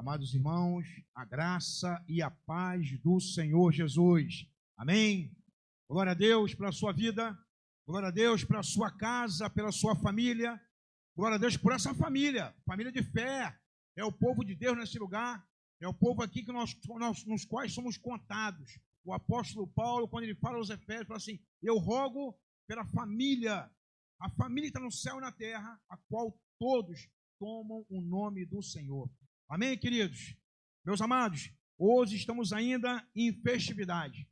Amados irmãos, a graça e a paz do Senhor Jesus. Amém? Glória a Deus pela sua vida, glória a Deus pela sua casa, pela sua família, glória a Deus por essa família, família de fé. É o povo de Deus nesse lugar, é o povo aqui que nos quais somos contados. O apóstolo Paulo, quando ele fala aos Efésios, fala assim: eu rogo pela família, a família que está no céu e na terra, a qual todos tomam o nome do Senhor. Amém, queridos? Meus amados, hoje estamos ainda em festividade.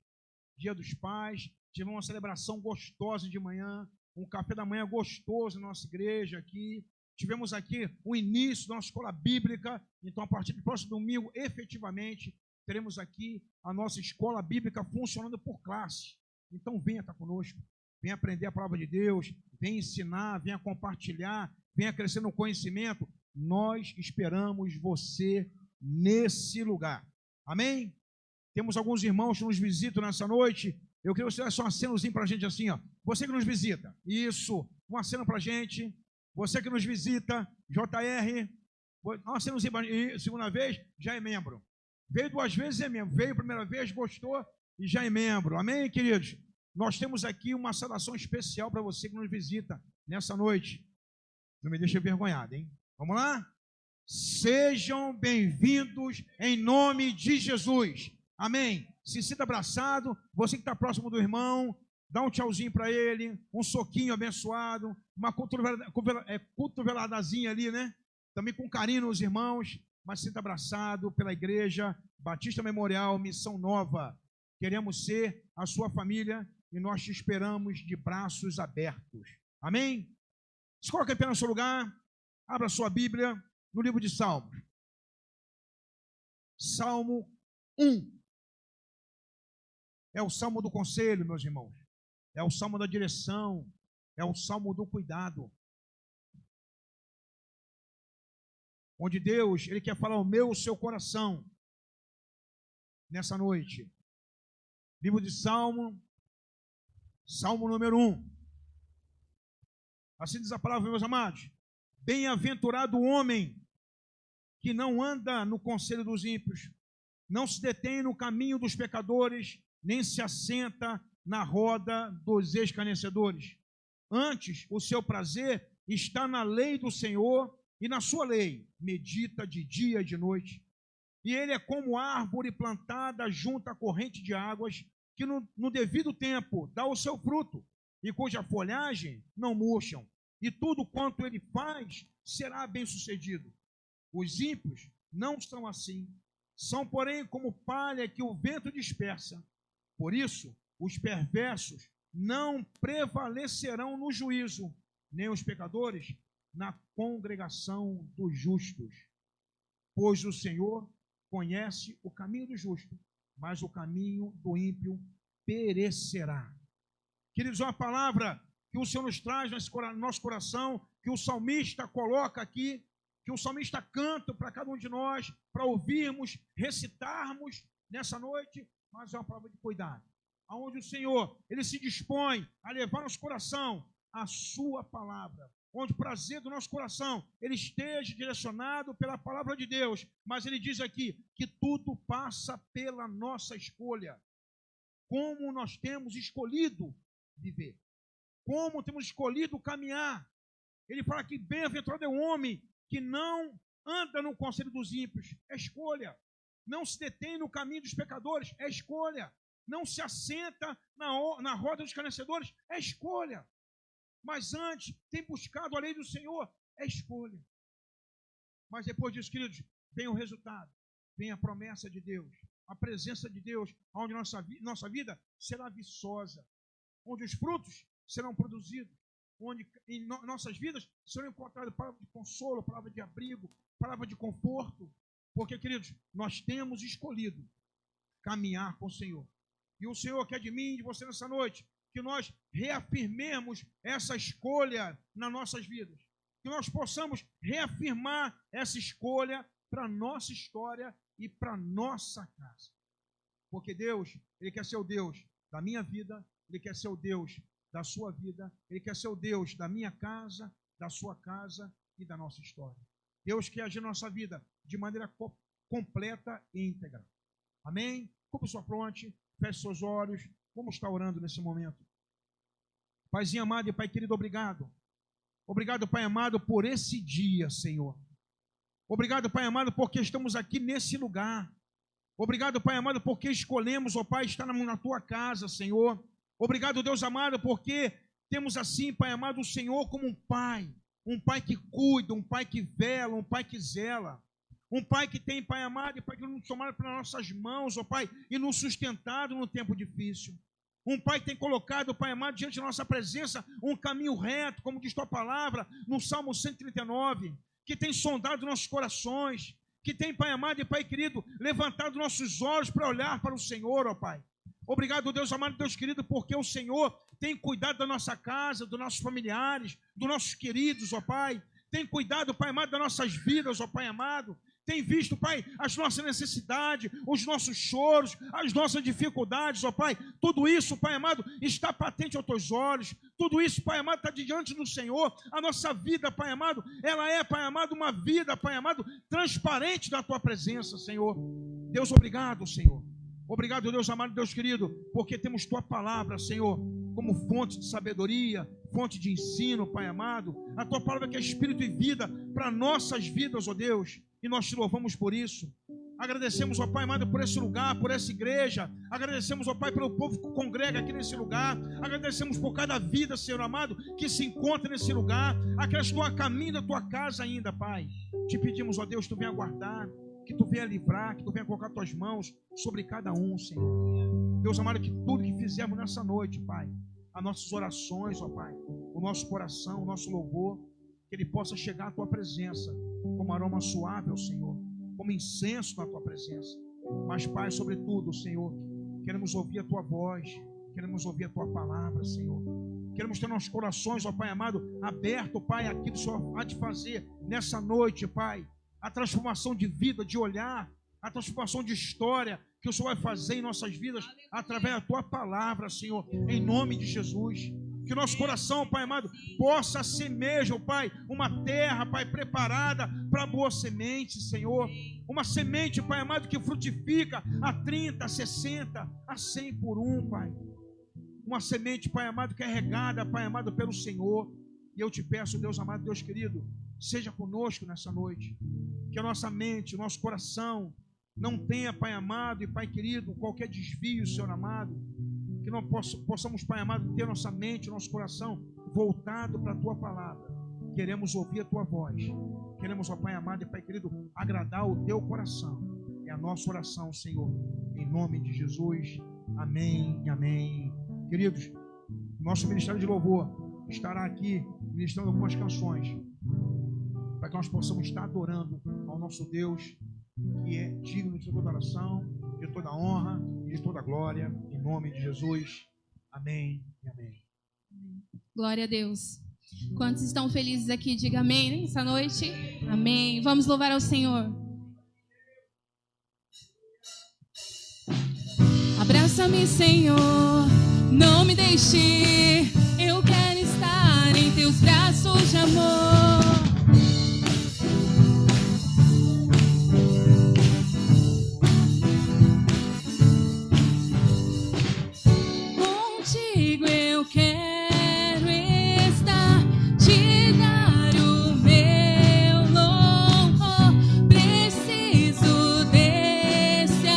Dia dos Pais, tivemos uma celebração gostosa de manhã, um café da manhã gostoso na nossa igreja aqui. Tivemos aqui o início da nossa escola bíblica, então a partir do próximo domingo, efetivamente, teremos aqui a nossa escola bíblica funcionando por classe. Então venha estar conosco, venha aprender a palavra de Deus, venha ensinar, venha compartilhar, venha crescer no conhecimento. Nós esperamos você nesse lugar. Amém? Temos alguns irmãos que nos visitam nessa noite. Eu queria que você desse um acenozinho para a gente assim, ó. Você que nos visita, isso, um aceno para a gente. Você que nos visita, JR, um acenozinho para a gente. Segunda vez, já é membro. Veio duas vezes, é membro. Veio a primeira vez, gostou e já é membro. Amém, queridos? Nós temos aqui uma saudação especial para você que nos visita nessa noite. Não me deixe envergonhado, hein? Vamos lá? Sejam bem-vindos em nome de Jesus. Amém? Se sinta abraçado. Você que está próximo do irmão, dá um tchauzinho para ele, um soquinho abençoado, uma cotoveladazinha ali, né? Também com carinho nos irmãos, mas se sinta abraçado pela igreja Batista Memorial, Missão Nova. Queremos ser a sua família e nós te esperamos de braços abertos. Amém? Se coloque em pé no seu lugar. Abra sua Bíblia no livro de Salmos. Salmo 1. É o salmo do conselho, meus irmãos. É o salmo da direção. É o salmo do cuidado. Onde Deus, Ele quer falar o seu coração nessa noite. Livro de Salmo, Salmo número 1. Assim diz a palavra, meus amados. Bem-aventurado o homem que não anda no conselho dos ímpios, não se detém no caminho dos pecadores, nem se assenta na roda dos escarnecedores. Antes, o seu prazer está na lei do Senhor, e na sua lei medita de dia e de noite. E ele é como árvore plantada junto à corrente de águas, que no devido tempo dá o seu fruto, e cuja folhagem não murcham. E tudo quanto ele faz será bem-sucedido. Os ímpios não são assim. São, porém, como palha que o vento dispersa. Por isso, os perversos não prevalecerão no juízo, nem os pecadores na congregação dos justos. Pois o Senhor conhece o caminho do justo, mas o caminho do ímpio perecerá. Queridos, uma palavra que o Senhor nos traz no nosso coração, que o salmista coloca aqui, que o salmista canta para cada um de nós, para ouvirmos, recitarmos nessa noite, mas é uma palavra de cuidado, aonde o Senhor, Ele se dispõe a levar nosso coração a sua palavra, onde o prazer do nosso coração, ele esteja direcionado pela palavra de Deus, mas Ele diz aqui que tudo passa pela nossa escolha, como nós temos escolhido viver, como temos escolhido caminhar. Ele fala que bem-aventurado é o homem que não anda no conselho dos ímpios, é escolha. Não se detém no caminho dos pecadores, é escolha. Não se assenta na roda dos escarnecedores, é escolha. Mas antes, tem buscado a lei do Senhor, é escolha. Mas depois disso, queridos, vem o resultado, vem a promessa de Deus, a presença de Deus, onde nossa vida será viçosa, onde os frutos serão produzidos, onde em nossas vidas serão encontradas palavras de consolo, palavra de abrigo, palavra de conforto, porque, queridos, nós temos escolhido caminhar com o Senhor. E o Senhor quer de mim e de você nessa noite, que nós reafirmemos essa escolha nas nossas vidas, que nós possamos reafirmar essa escolha para a nossa história e para a nossa casa. Porque Deus, Ele quer ser o Deus da minha vida, Ele quer ser o Deus da sua vida, Ele quer ser o Deus da minha casa, da sua casa e da nossa história. Deus quer agir na nossa vida de maneira completa e íntegra. Amém? Cubra sua fronte, feche seus olhos, vamos estar orando nesse momento. Paizinho amado e Pai querido, obrigado. Obrigado, Pai amado, por esse dia, Senhor. Obrigado, Pai amado, porque estamos aqui nesse lugar. Obrigado, Pai amado, porque escolhemos, ó Pai, estar na tua casa, Senhor. Obrigado, Deus amado, porque temos assim, Pai amado, o Senhor como um Pai que cuida, um Pai que vela, um Pai que zela. Um Pai que tem, Pai amado, e Pai que nos tomado pelas nossas mãos, ó Pai, e nos sustentado no tempo difícil. Um Pai que tem colocado, Pai amado, diante da nossa presença, um caminho reto, como diz tua palavra, no Salmo 139, que tem sondado nossos corações, que tem, Pai amado e Pai querido, levantado nossos olhos para olhar para o Senhor, ó Pai. Obrigado, Deus amado, Deus querido, porque o Senhor tem cuidado da nossa casa, dos nossos familiares, dos nossos queridos, ó Pai. Tem cuidado, Pai amado, das nossas vidas, ó Pai amado. Tem visto, Pai, as nossas necessidades, os nossos choros, as nossas dificuldades, ó Pai. Tudo isso, Pai amado, está patente aos teus olhos. Tudo isso, Pai amado, está diante do Senhor. A nossa vida, Pai amado, ela é, Pai amado, uma vida, Pai amado, transparente da tua presença, Senhor. Deus, obrigado, Senhor. Obrigado, Deus amado, Deus querido, porque temos tua palavra, Senhor, como fonte de sabedoria, fonte de ensino, Pai amado. A tua palavra que é espírito e vida para nossas vidas, ó Deus. E nós te louvamos por isso. Agradecemos, ó Pai amado, por esse lugar, por essa igreja. Agradecemos, ó Pai, pelo povo que congrega aqui nesse lugar. Agradecemos por cada vida, Senhor amado, que se encontra nesse lugar. Aquelas que estão a caminho da tua casa ainda, Pai. Te pedimos, ó Deus, que tu venha guardar, que tu venha livrar, que tu venha colocar tuas mãos sobre cada um, Senhor. Deus amado, que tudo que fizermos nessa noite, Pai, as nossas orações, ó Pai, o nosso coração, o nosso louvor, que ele possa chegar à tua presença como aroma suave ao Senhor, como incenso na tua presença. Mas, Pai, sobretudo, Senhor, queremos ouvir a tua voz, queremos ouvir a tua palavra, Senhor. Queremos ter nossos corações, ó Pai amado, aberto, Pai, aquilo que o Senhor há de fazer nessa noite, Pai. A transformação de vida, de olhar, a transformação de história que o Senhor vai fazer em nossas vidas através da tua palavra, Senhor, em nome de Jesus. Que o nosso coração, Pai amado, possa ser mesmo, Pai, uma terra, Pai, preparada para boa semente, Senhor. Uma semente, Pai amado, que frutifica a 30, a 60, a 100 por um, Pai. Uma semente, Pai amado, que é regada, Pai amado, pelo Senhor. E eu te peço, Deus amado, Deus querido, seja conosco nessa noite. Que a nossa mente, o nosso coração não tenha, Pai amado e Pai querido, qualquer desvio, Senhor amado. Que nós possamos, Pai amado, ter nossa mente, nosso coração voltado para a tua palavra. Queremos ouvir a tua voz. Queremos, ó Pai amado e Pai querido, agradar o teu coração. É a nossa oração, Senhor, em nome de Jesus. Amém e amém. Queridos, nosso Ministério de Louvor estará aqui ministrando algumas canções para que nós possamos estar adorando ao nosso Deus, que é digno de toda oração, de toda honra e de toda glória, em nome de Jesus. Amém e amém. Glória a Deus. Quantos estão felizes aqui? Diga amém nessa noite. Amém. Vamos louvar ao Senhor. Abraça-me, Senhor, não me deixe ir. Eu quero estar em teus braços de amor. Contigo eu quero estar, te dar o meu louvor. Preciso desse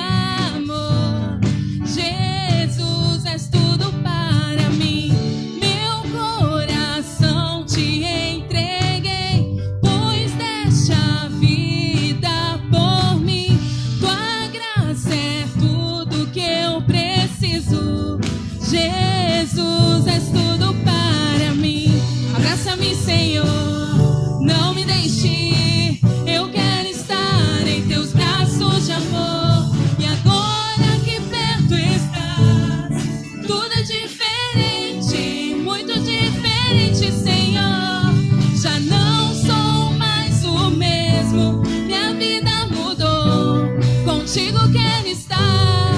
amor. Jesus, és tudo para mim. Meu coração te entreguei, pois deste a vida por mim. Tua graça é tudo que eu preciso. Jesus, és tudo para mim. Abraça-me, Senhor, não me deixe ir. Eu quero estar em teus braços de amor. E agora que perto estás, tudo é diferente, muito diferente, Senhor. Já não sou mais o mesmo, minha vida mudou. Contigo quero estar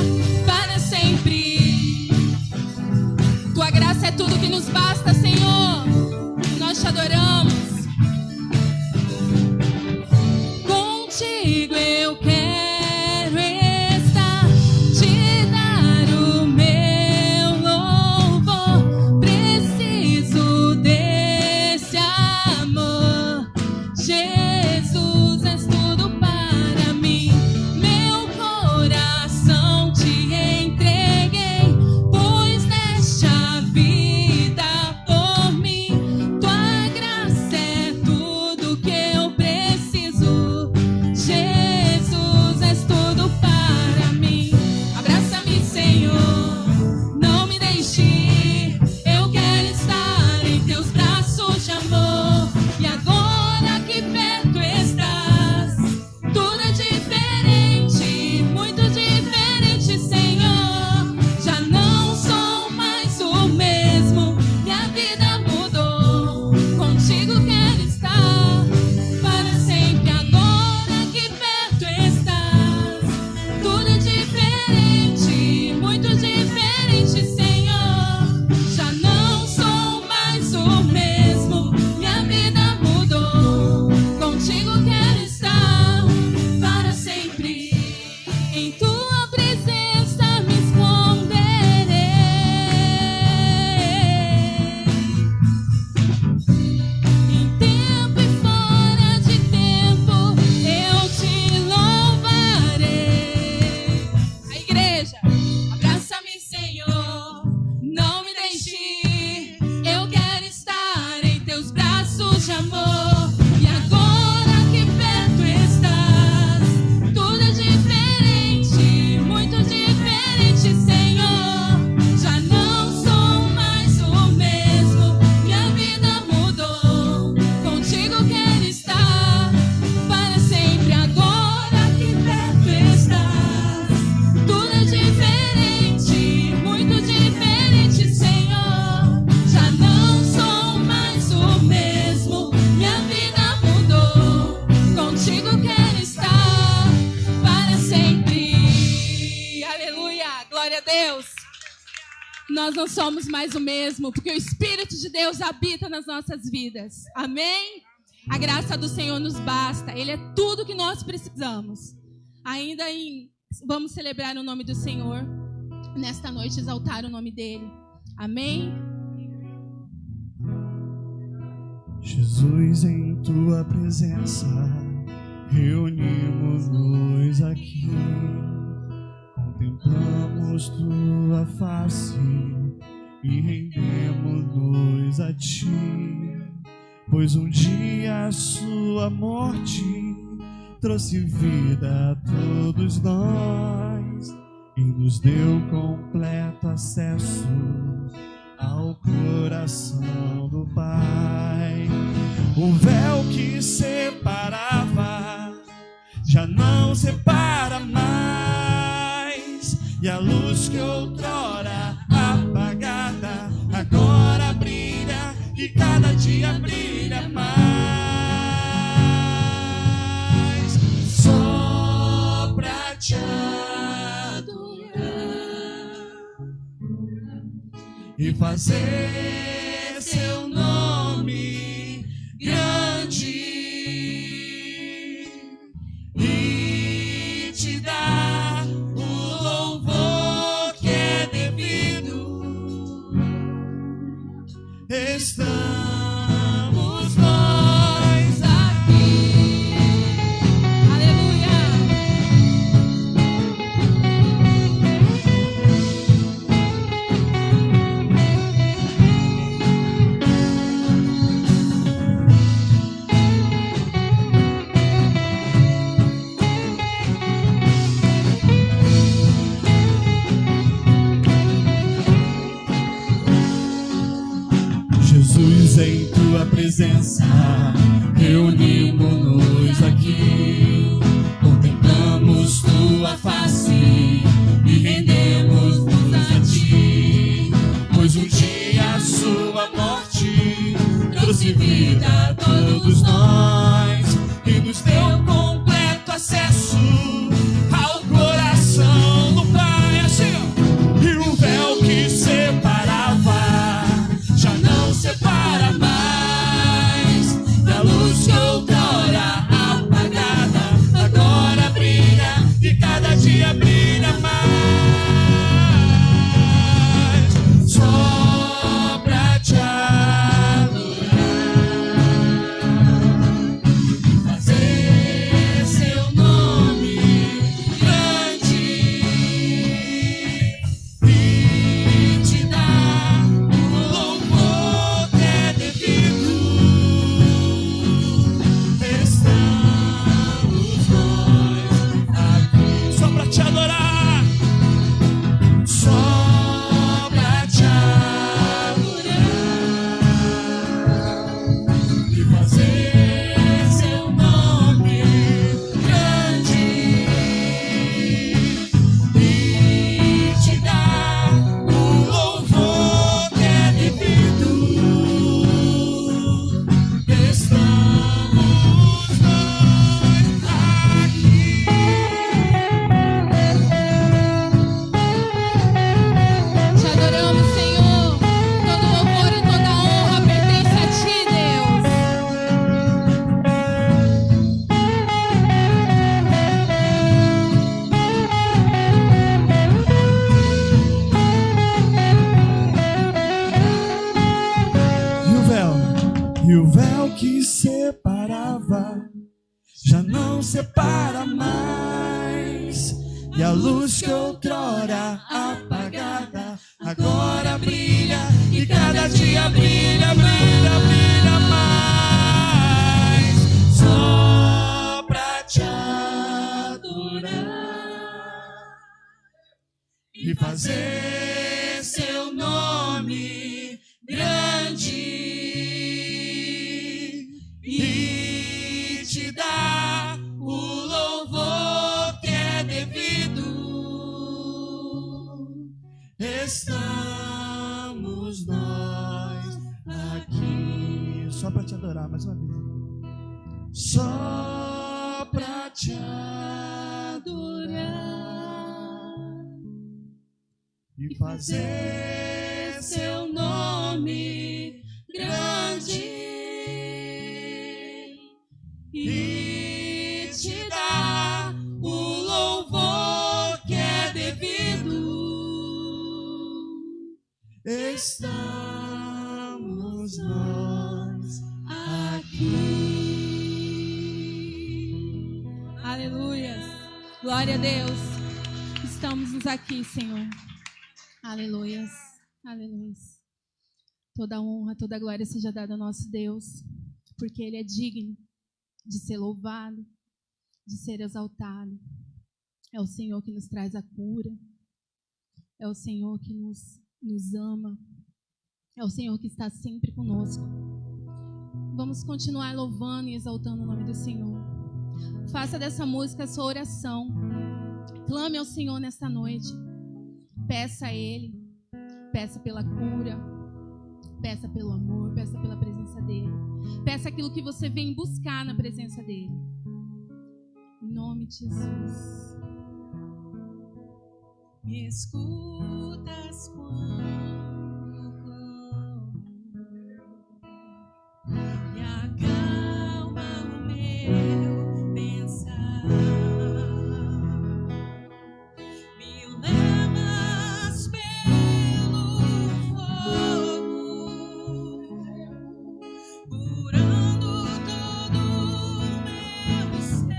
para sempre. Tua graça é tudo que nos basta, Senhor. Nós te adoramos. Contigo eu quero Deus. Nós não somos mais o mesmo, porque o Espírito de Deus habita nas nossas vidas. Amém? A graça do Senhor nos basta. Ele é tudo que nós precisamos. Vamos celebrar o nome do Senhor. Nesta noite, exaltar o nome dEle. Amém? Jesus, em Tua presença, reunimos-nos aqui. Contemplamos Tua face e rendemos-nos a Ti. Pois um dia a Sua morte trouxe vida a todos nós e nos deu completo acesso ao coração do Pai. O véu que separava já não separa mais, e a luz que outrora apagada agora brilha, e cada dia brilha mais. Só pra te adorar e fazer seu nome grande e te dar o louvor que é devido. Estamos nós aqui. Aleluia. Jesus, em Tua presença, reunimos-nos aqui. Contemplamos Tua face e rendemos-nos a Ti. Pois um dia a Sua morte trouxe vida a todos nós e nos deu completo acesso ao coração do Pai. Assim, e o véu que separava já não separa mais, e a luz que outrora apagada agora brilha, e cada dia brilha mais. Só pra te adorar e fazer seu nome grande e te dar o louvor que é devido. Estamos nós aqui só pra te adorar, só pra te adorar e fazer seu nome grande e te dar o louvor que é devido. Estamos nós aqui. Te adoramos, Senhor. Todo louvor e toda honra pertence a Ti, Deus. E o véu que separava já não separa mais, e a luz que outrora apagada agora brilha, e cada dia brilha, brilha, brilha mais. Só pra te adorar e fazer seu nome grande e te dar o louvor que é devido. Estamos nós aqui só para te adorar mais uma vez. Só para te adorar e fazer seu nome grande e te dar o louvor que é devido. Estamos nós aqui. Aleluia. Glória a Deus. Estamos aqui, Senhor. Aleluia. Aleluia. Toda honra, toda glória seja dada ao nosso Deus, porque Ele é digno de ser louvado, de ser exaltado. É o Senhor que nos traz a cura. É o Senhor que nos ama. É o Senhor que está sempre conosco. Vamos continuar louvando e exaltando o nome do Senhor. Faça dessa música a sua oração. Clame ao Senhor nesta noite. Peça a Ele. Peça pela cura. Peça pelo amor. Peça pela presença dEle. Peça aquilo que você vem buscar na presença dEle. Em nome de Jesus. Me escutas quando clamo e acalma o meu pensar. Me levas pelo fogo, curando todo o meu ser.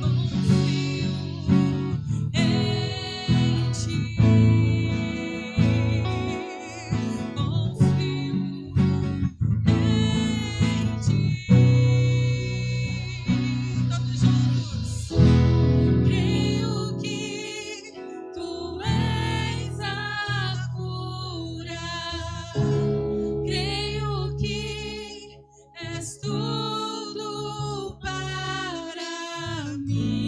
Confio em ti. Confio em ti. Todos juntos. Creio que tu és a cura. Creio que és tudo para mim.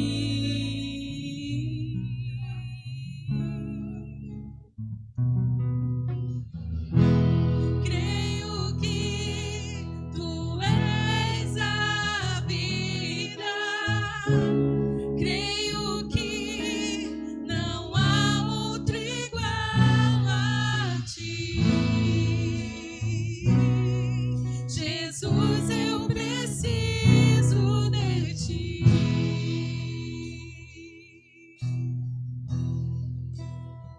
Creio que tu és a vida. Creio que não há outro igual a ti. Jesus, eu preciso de ti.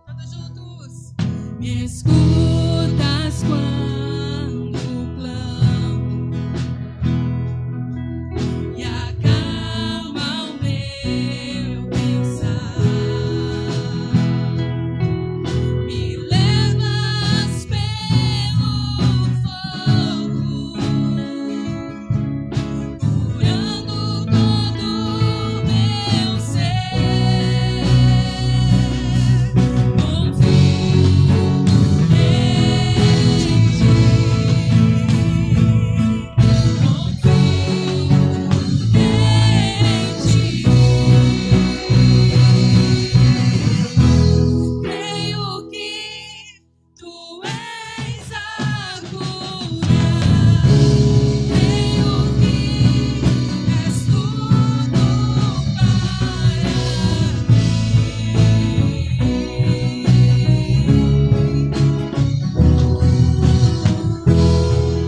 Todos juntos. Me escutas quando clamo e acalma o meu pensar. Me levas pelo fogo, curando todo o meu ser. Creio que tu és a cura. Creio que és tudo para mim.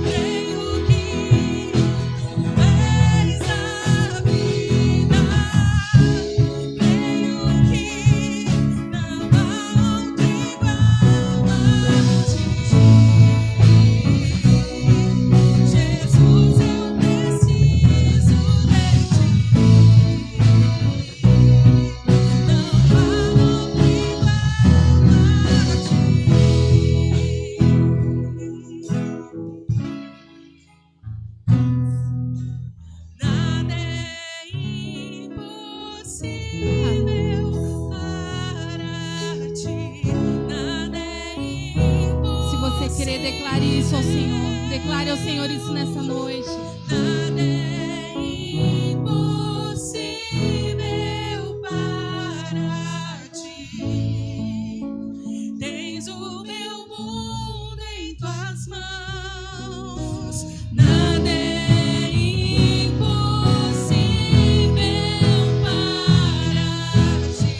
Creio que tu és a vida. Creio que não há outro igual a ti. Jesus, eu preciso de ti. Não há outro igual a ti. Nada é impossível para ti. Nada é impossível. Se você querer, declare isso ao Senhor. Declare ao Senhor isso nessa noite. Nada é impossível para ti. Tens o meu mundo em tuas mãos. Nada é impossível para ti.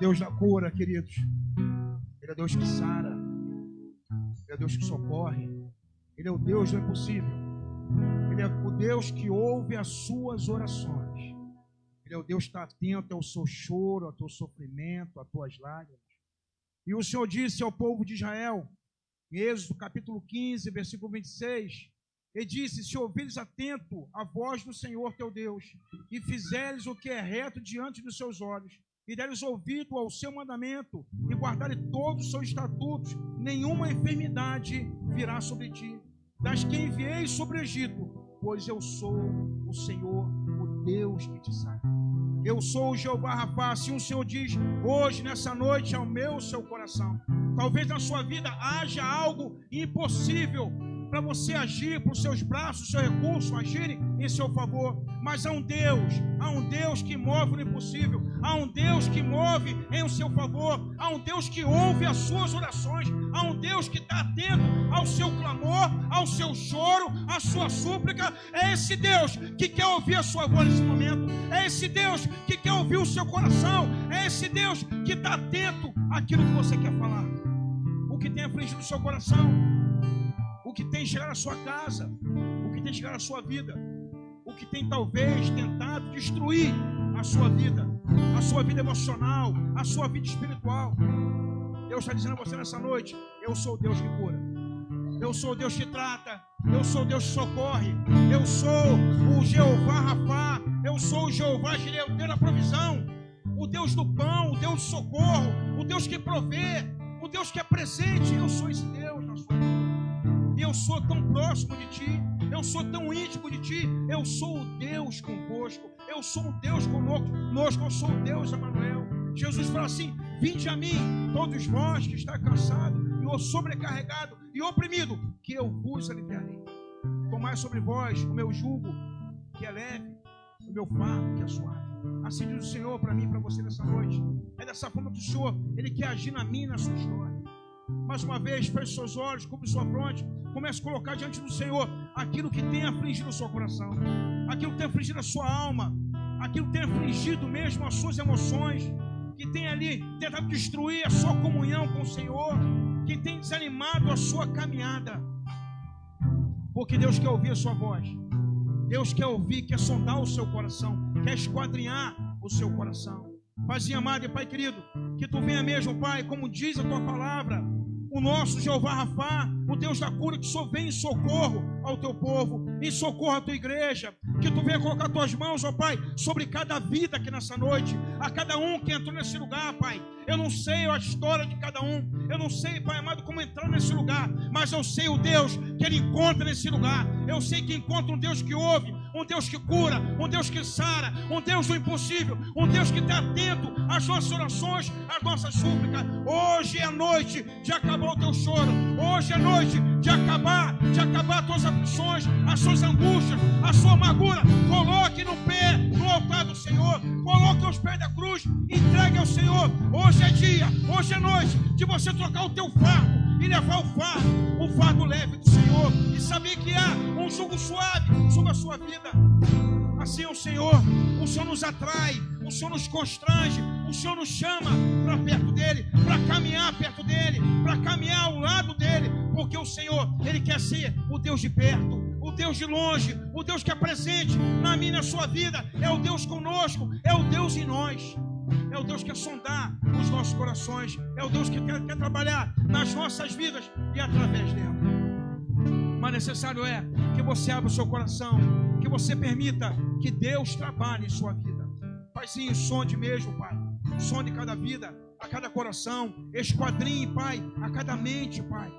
Deus da cura, queridos. Ele é Deus que sara. Ele é Deus que socorre. Ele é o Deus do impossível. Ele é o Deus que ouve as suas orações. Ele é o Deus que está atento ao seu choro, ao teu sofrimento, às tuas lágrimas. E o Senhor disse ao povo de Israel, em Êxodo capítulo 15, versículo 26, Ele disse: se ouvires atento a voz do Senhor teu Deus, e fizeres o que é reto diante dos seus olhos, e deres ouvido ao seu mandamento, e guardares todos os seus estatutos, nenhuma enfermidade virá sobre ti, das que enviei sobre o Egito, pois eu sou o Senhor, o Deus que te sara. Eu sou o Jeová Rafá. Assim o Senhor diz hoje, nessa noite, ao meu seu coração. Talvez na sua vida haja algo impossível para você agir, para os seus braços, os seus recursos agirem em seu favor. Mas há um Deus que move o impossível, há um Deus que move em o seu favor, há um Deus que ouve as suas orações, há um Deus que está atento ao seu clamor, ao seu choro, à sua súplica. É esse Deus que quer ouvir a sua voz nesse momento, é esse Deus que quer ouvir o seu coração, é esse Deus que está atento àquilo que você quer falar, o que tem afligido o seu coração, o que tem chegado à sua casa, o que tem chegado à sua vida, o que tem talvez tentado destruir a sua vida emocional, a sua vida espiritual. Deus está dizendo a você nessa noite: eu sou o Deus que cura, eu sou o Deus que trata, eu sou o Deus que socorre, eu sou o Jeová Rafá, eu sou o Jeová Jireh, o Deus da provisão, o Deus do pão, o Deus do socorro, o Deus que provê, o Deus que é presente. Eu sou esse Deus na sua vida. Eu sou tão próximo de ti, eu sou tão íntimo de ti, eu sou o Deus convosco, eu sou o Deus conosco, eu sou o Deus Emanuel. Jesus fala assim: vinde a mim, todos vós que está cansado e sobrecarregado e oprimido, que eu vos aliviarei. Tomai sobre vós o meu jugo, que é leve, o meu fardo, que é suave. Assim diz o Senhor para mim e para você nessa noite. É dessa forma que o Senhor, Ele quer agir na minha e na sua história. Mais uma vez, feche seus olhos, cubra sua fronte, comece a colocar diante do Senhor aquilo que tem afligido o seu coração, aquilo que tem afligido a sua alma, aquilo que tem afligido mesmo as suas emoções, que tem ali tentado destruir a sua comunhão com o Senhor, que tem desanimado a sua caminhada. Porque Deus quer ouvir a sua voz, Deus quer ouvir, quer sondar o seu coração, quer esquadrinhar o seu coração. Paizinho amado e Pai querido, que Tu venha mesmo, Pai, como diz a Tua palavra, o nosso Jeová Rafá, o Deus da cura, que só vem em socorro ao Teu povo, em socorro à Tua igreja, que Tu venha colocar Tuas mãos, ó Pai, sobre cada vida aqui nessa noite, a cada um que entrou nesse lugar, Pai. Eu não sei a história de cada um, eu não sei, Pai amado, como entrar nesse lugar, mas eu sei o Deus que Ele encontra nesse lugar. Eu sei que encontra um Deus que ouve, um Deus que cura, um Deus que sara, um Deus do impossível, um Deus que está atento às nossas orações, às nossas súplicas. Hoje é a noite de acabar o teu choro, hoje é a noite de acabar as tuas aflições, as suas angústias, a sua amargura. Coloque no altar do Senhor, coloque aos pés da cruz, entregue ao Senhor. Hoje é dia, hoje é noite de você trocar o teu fardo e levar o fardo leve do Senhor, e saber que há um jugo suave sobre a sua vida. Assim é o Senhor nos atrai, o Senhor nos constrange, o Senhor nos chama para perto dEle, para caminhar perto dEle, para caminhar ao lado dEle, porque o Senhor, Ele quer ser o Deus de perto, o Deus de longe, o Deus que é presente na minha e na sua vida. É o Deus conosco, é o Deus em nós. É o Deus que quer sondar os nossos corações, é o Deus que quer trabalhar nas nossas vidas e através dela. Mas necessário é que você abra o seu coração, que você permita que Deus trabalhe em sua vida. Paizinho, sonde mesmo, Pai, sonde cada vida, a cada coração, esquadrinhe, Pai, a cada mente, Pai.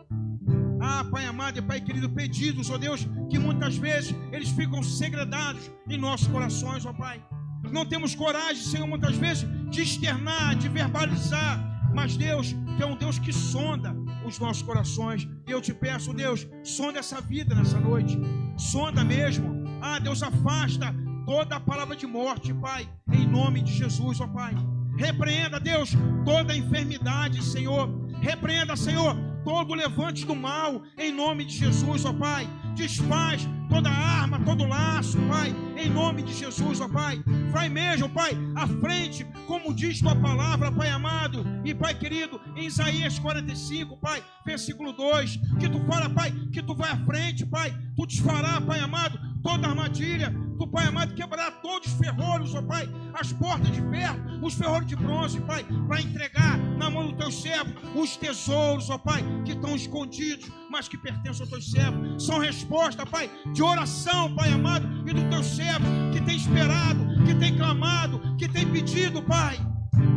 Ah, Pai amado e Pai querido, pedidos, ó Deus, que muitas vezes eles ficam segredados em nossos corações, ó Pai. Não temos coragem, Senhor, muitas vezes de externar, de verbalizar, mas Deus, que é um Deus que sonda os nossos corações. E eu te peço, Deus, sonda essa vida nessa noite, sonda mesmo. Ah, Deus, afasta toda a palavra de morte, Pai, em nome de Jesus, ó Pai. Repreenda, Deus, toda a enfermidade, Senhor. Repreenda, Senhor, todo levante do mal, em nome de Jesus, ó Pai. Desfaz toda arma, todo laço, Pai, em nome de Jesus, ó Pai. Vai mesmo, Pai, à frente, como diz tua palavra, Pai amado e Pai querido, em Isaías 45, Pai, versículo 2, que tu fala, Pai, que tu vai à frente, Pai, tu desfará, Pai amado, toda armadilha, tu, Pai amado, quebrará todos os ferrolhos, ó Pai, as portas de ferro, os ferrolhos de bronze, Pai, para entregar na mão do teu servo os tesouros, ó Pai, que estão escondidos, mas que pertencem ao teu servo. São resposta, Pai, de oração, Pai amado, e do teu servo, que tem esperado, que tem clamado, que tem pedido, Pai.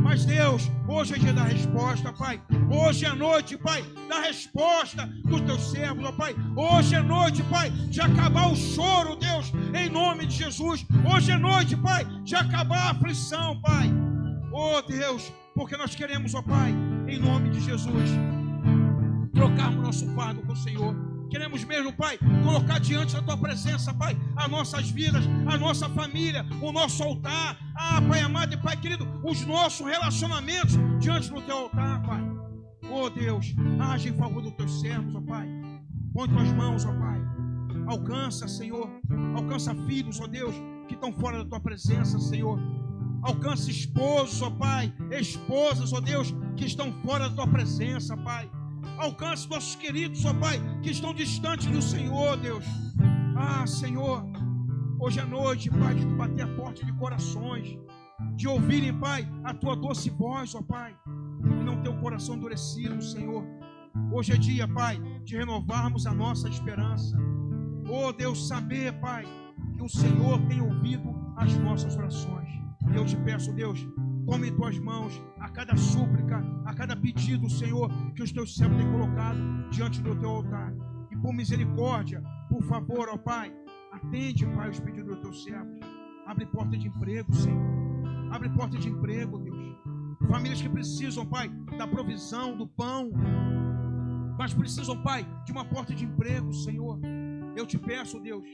Mas Deus, hoje é dia da resposta, Pai. Hoje é noite, Pai, da resposta dos teus servos, ó Pai. Hoje é noite, Pai, de acabar o choro, Deus, em nome de Jesus. Hoje é noite, Pai, de acabar a aflição, Pai. Oh Deus, porque nós queremos, ó Pai, em nome de Jesus, trocarmos nosso fardo com o Senhor. Queremos mesmo, Pai, colocar diante da tua presença, Pai, as nossas vidas, a nossa família, o nosso altar, Pai amado e Pai querido, os nossos relacionamentos diante do teu altar, Pai. Oh Deus, age em favor dos teus servos, ó Pai. Põe tuas mãos, ó Pai. Alcança, Senhor, alcança filhos, ó Deus, que estão fora da tua presença, Senhor. Alcança esposos, ó Pai, esposas, ó Deus, que estão fora da tua presença, Pai. Alcance nossos queridos, ó Pai, que estão distantes do Senhor, Deus. Senhor, hoje à noite, Pai, de tu bater a porta de corações, de ouvirem, Pai, a tua doce voz, ó Pai, e não ter o coração endurecido, Senhor. Hoje é dia, Pai, de renovarmos a nossa esperança. Oh Deus, saber, Pai, que o Senhor tem ouvido as nossas orações. Eu te peço, Deus, tome em tuas mãos a cada súplica, a cada pedido, Senhor, que os teus servos têm colocado diante do teu altar. E por misericórdia, por favor, ó Pai, atende, Pai, os pedidos dos teus servos. Abre porta de emprego, Senhor. Abre porta de emprego, Deus. Famílias que precisam, Pai, da provisão, do pão, mas precisam, Pai, de uma porta de emprego, Senhor. Eu te peço, Deus,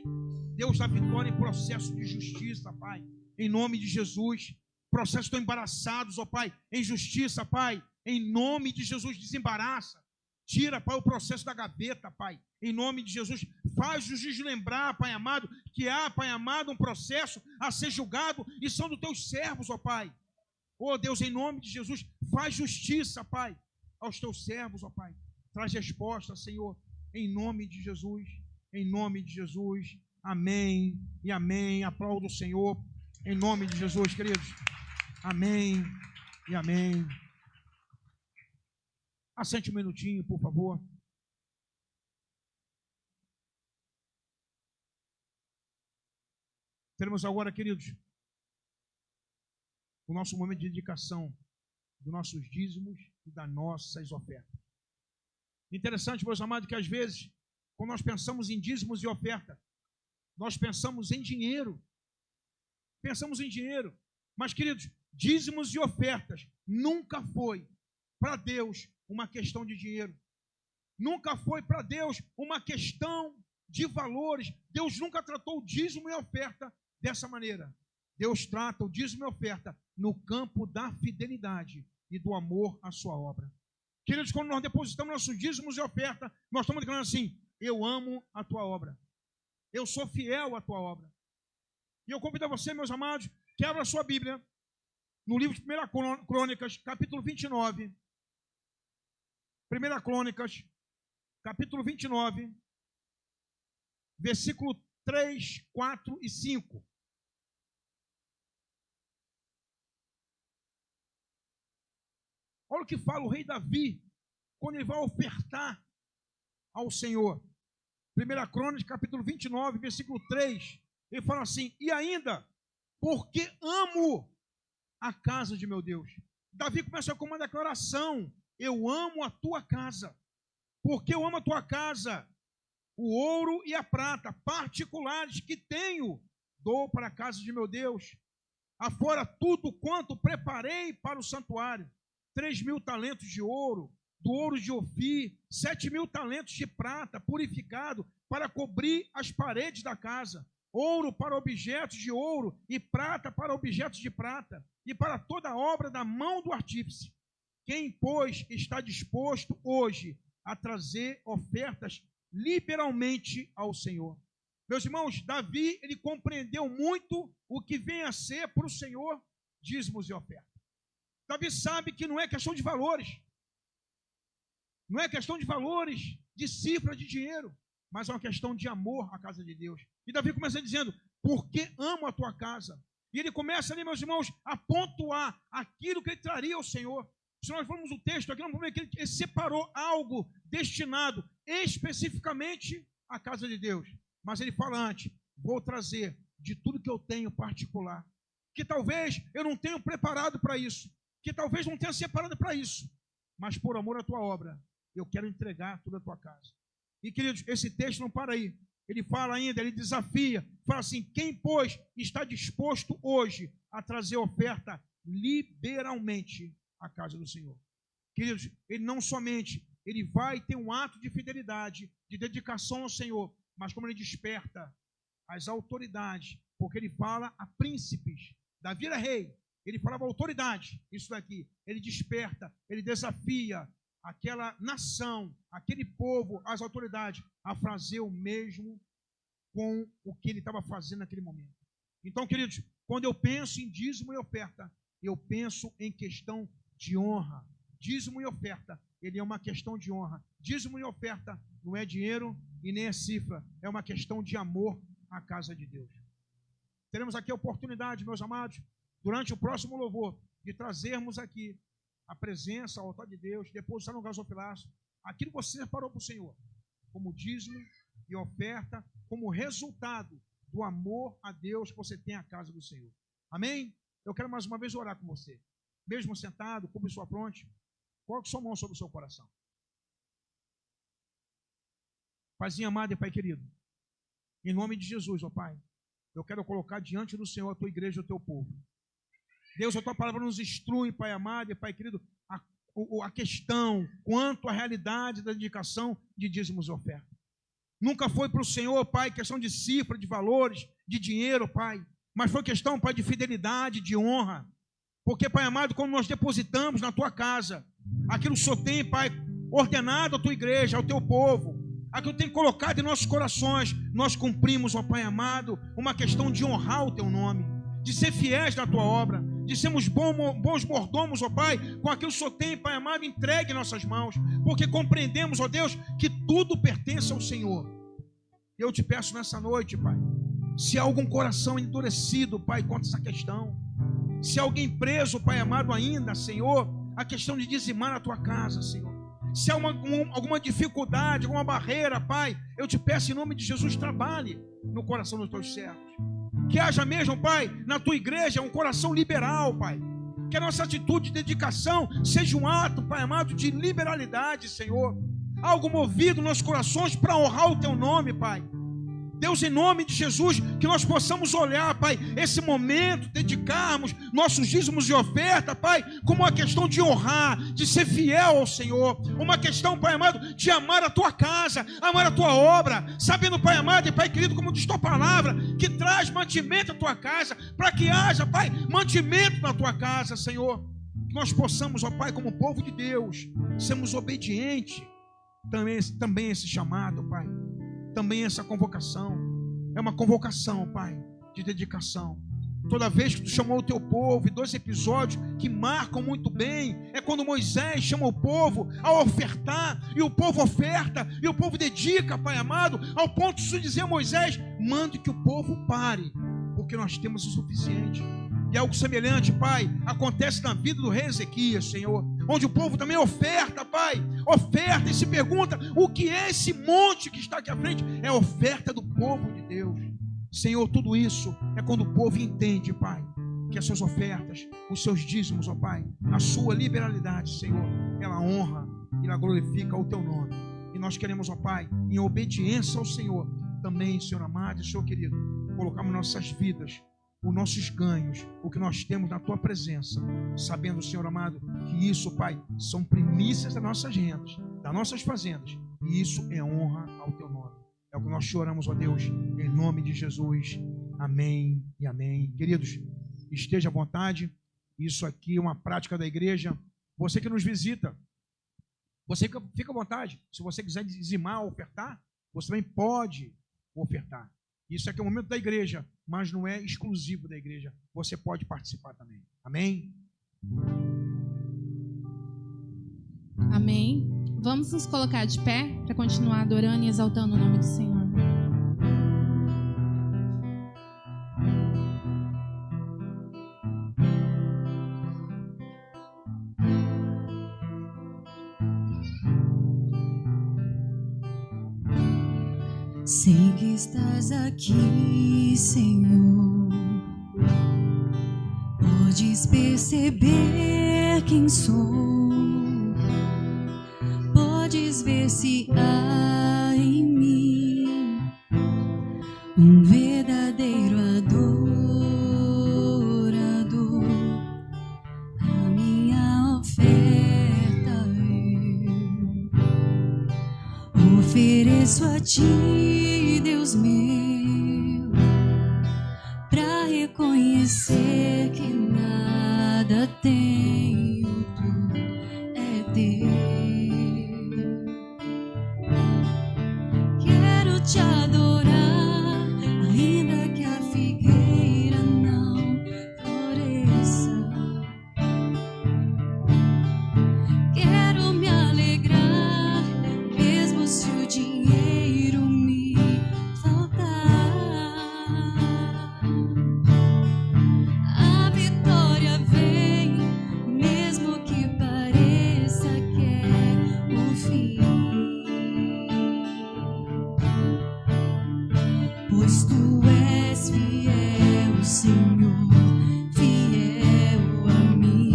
Deus da vitória em processo de justiça, Pai, em nome de Jesus. Processos estão embaraçados, ó Pai, em justiça, Pai, em nome de Jesus, desembaraça. Tira, Pai, o processo da gaveta, Pai, em nome de Jesus. Faz o juiz lembrar, Pai amado, que há, Pai amado, um processo a ser julgado e são dos teus servos, ó Pai. Oh Deus, em nome de Jesus, faz justiça, Pai, aos teus servos, ó Pai. Traz resposta, Senhor, em nome de Jesus, em nome de Jesus. Amém e amém. Aplaudo o Senhor, em nome de Jesus, queridos. Amém e amém. Assente um minutinho, por favor. Teremos agora, queridos, o nosso momento de dedicação dos nossos dízimos e das nossas ofertas. Interessante, meus amados, que às vezes, quando nós pensamos em dízimos e oferta, nós pensamos em dinheiro. Pensamos em dinheiro. Mas, queridos, dízimos e ofertas nunca foi para Deus uma questão de dinheiro. Nunca foi para Deus uma questão de valores. Deus nunca tratou o dízimo e a oferta dessa maneira. Deus trata o dízimo e a oferta no campo da fidelidade e do amor à sua obra. Queridos, quando nós depositamos nossos dízimos e oferta, nós estamos declarando assim: eu amo a tua obra. Eu sou fiel à tua obra. E eu convido a você, meus amados, que abra a sua Bíblia no livro de 1 Crônicas, capítulo 29. 1 Crônicas, capítulo 29, versículo 3, 4 e 5. Olha o que fala o rei Davi quando ele vai ofertar ao Senhor. 1 Crônicas, capítulo 29, versículo 3. Ele fala assim: e ainda, porque amo a casa de meu Deus. Davi começa com uma declaração: eu amo a tua casa. Porque eu amo a tua casa, o ouro e a prata, particulares que tenho, dou para a casa de meu Deus. Afora tudo quanto preparei para o santuário: 3.000 talentos de ouro, do ouro de Ofir, 7.000 talentos de prata purificado para cobrir as paredes da casa, ouro para objetos de ouro e prata para objetos de prata, e para toda a obra da mão do artífice. Quem, pois, está disposto hoje a trazer ofertas liberalmente ao Senhor. Meus irmãos, Davi, ele compreendeu muito o que vem a ser para o Senhor dízimos e ofertas. Davi sabe que não é questão de valores, não é questão de valores, de cifra, de dinheiro, mas é uma questão de amor à casa de Deus. E Davi começa dizendo, porque amo a tua casa. E ele começa ali, meus irmãos, a pontuar aquilo que ele traria ao Senhor. Se nós formos o texto aqui, nós vamos ver que ele separou algo destinado especificamente à casa de Deus. Mas ele fala antes, vou trazer de tudo que eu tenho particular, que talvez eu não tenha preparado para isso, que talvez não tenha separado para isso, mas por amor à tua obra, eu quero entregar toda a tua casa. E queridos, esse texto não para aí. Ele fala ainda, ele desafia, fala assim, quem, pois, está disposto hoje a trazer oferta liberalmente à casa do Senhor? Queridos, ele não somente, ele vai ter um ato de fidelidade, de dedicação ao Senhor, mas como ele desperta as autoridades, porque ele fala a príncipes. Davi era rei, ele falava autoridade, isso daqui. Ele desperta, ele desafia aquela nação, aquele povo, as autoridades, a fazer o mesmo com o que ele estava fazendo naquele momento. Então, queridos, quando eu penso em dízimo e oferta, eu penso em questão de honra. Dízimo e oferta, ele é uma questão de honra. Dízimo e oferta não é dinheiro e nem é cifra, é uma questão de amor à casa de Deus. Teremos aqui a oportunidade, meus amados, durante o próximo louvor, de trazermos aqui a presença, ao altar de Deus, depositar no gasofilaço, aquilo que você separou para o Senhor, como dízimo e oferta, como resultado do amor a Deus que você tem à casa do Senhor. Amém? Eu quero mais uma vez orar com você. Mesmo sentado, cubra sua fronte, coloque sua mão sobre o seu coração. Paizinho amado e Pai querido, em nome de Jesus, ó Pai, eu quero colocar diante do Senhor a tua igreja e o teu povo. Deus, a tua palavra nos instrui, Pai amado e Pai querido, a questão quanto à realidade da dedicação de dízimos e oferta. Nunca foi para o Senhor, Pai, questão de cifra, de valores, de dinheiro, Pai, mas foi questão, Pai, de fidelidade, de honra. Porque, Pai amado, quando nós depositamos na tua casa, aquilo só tem, Pai, ordenado à tua igreja, ao teu povo, aquilo tem colocado em nossos corações, nós cumprimos, ó Pai amado, uma questão de honrar o teu nome, de ser fiéis na tua obra, de sermos bons mordomos, ó Pai, com aquilo que só tem, Pai amado, entregue em nossas mãos, porque compreendemos, ó Deus, que tudo pertence ao Senhor. Eu te peço nessa noite, Pai, se há algum coração endurecido, Pai, contra essa questão, se há alguém preso, Pai amado, ainda, Senhor, a questão de dizimar na tua casa, Senhor, se há alguma dificuldade, alguma barreira, Pai, eu te peço em nome de Jesus, trabalhe no coração dos teus servos. Que haja mesmo, Pai, na tua igreja um coração liberal, Pai. Que a nossa atitude de dedicação seja um ato, Pai amado, de liberalidade, Senhor. Algo movido nos nossos corações para honrar o teu nome, Pai. Deus, em nome de Jesus, que nós possamos olhar, Pai, esse momento, dedicarmos nossos dízimos e oferta, Pai, como uma questão de honrar, de ser fiel ao Senhor, uma questão, Pai amado, de amar a tua casa, amar a tua obra, sabendo, Pai amado e Pai querido, como diz tua palavra, que traz mantimento à tua casa, para que haja, Pai, mantimento na tua casa, Senhor, que nós possamos, ó Pai, como povo de Deus, sermos obedientes, também esse chamado, Pai, também essa convocação, é uma convocação, Pai, de dedicação. Toda vez que tu chamou o teu povo, e 2 episódios que marcam muito bem, é quando Moisés chama o povo a ofertar, e o povo oferta, e o povo dedica, Pai amado, ao ponto de dizer a Moisés, mande que o povo pare, porque nós temos o suficiente. E algo semelhante, Pai, acontece na vida do rei Ezequias, Senhor, onde o povo também oferta, Pai, oferta e se pergunta, o que é esse monte que está aqui à frente? É a oferta do povo de Deus. Senhor, tudo isso é quando o povo entende, Pai, que as suas ofertas, os seus dízimos, ó Pai, a sua liberalidade, Senhor, ela honra e ela glorifica o teu nome. E nós queremos, ó Pai, em obediência ao Senhor, também, Senhor amado e Senhor querido, colocarmos nossas vidas, os nossos ganhos, o que nós temos na tua presença, sabendo, Senhor amado, que isso, Pai, são primícias das nossas rendas, das nossas fazendas, e isso é honra ao teu nome. É o que nós choramos, ó Deus, em nome de Jesus. Amém e amém. Queridos, esteja à vontade, isso aqui é uma prática da igreja. Você que nos visita, Você fica à vontade. Se você quiser dizimar, ofertar, você também pode ofertar. Isso aqui é o momento da igreja, mas não é exclusivo da igreja. Você pode participar também. Amém? Amém. Vamos nos colocar de pé para continuar adorando e exaltando o nome do Senhor. Sei que estás aqui, Senhor. Podes perceber quem sou. Podes ver se há em mim um verdadeiro adorador. A minha oferta eu ofereço a ti, Deus meu, pra reconhecer que nada tenho, tudo é teu. Quero te adorar, ainda que a figueira não floresça. Quero me alegrar, mesmo se o dinheiro me faltar. A vitória vem, mesmo que pareça que é o fim. Pois tu és fiel, Senhor, fiel a mim.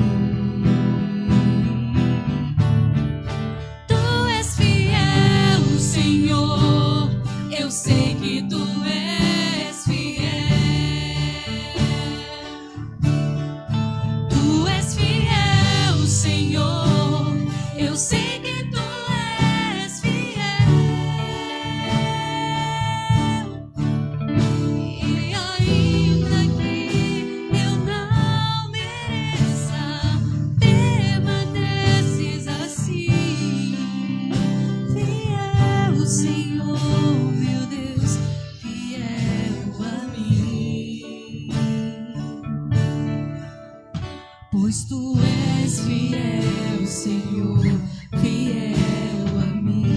Tu és fiel, Senhor, eu sei que tu és fiel. Tu és fiel, Senhor, eu sei que tu és fiel. E ainda que eu não mereça, permaneces assim. Fiel, Senhor, meu Deus, fiel a mim. Pois tu és fiel, Senhor, fiel a mim.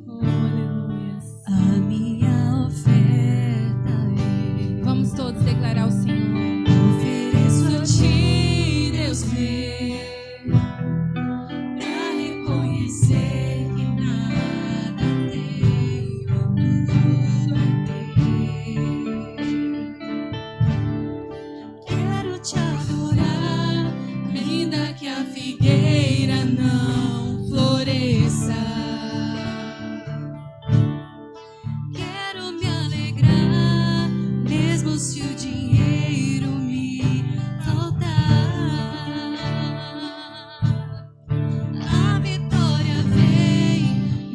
Oh, aleluia. A minha oferta Vamos todos declarar o Senhor. ofereço a ti, Deus meu, pra reconhecer que nada tenho, tudo é teu. Quero te adorar, ainda que a figueira não floresça. Quero me alegrar, mesmo se o dinheiro me faltar. A vitória vem,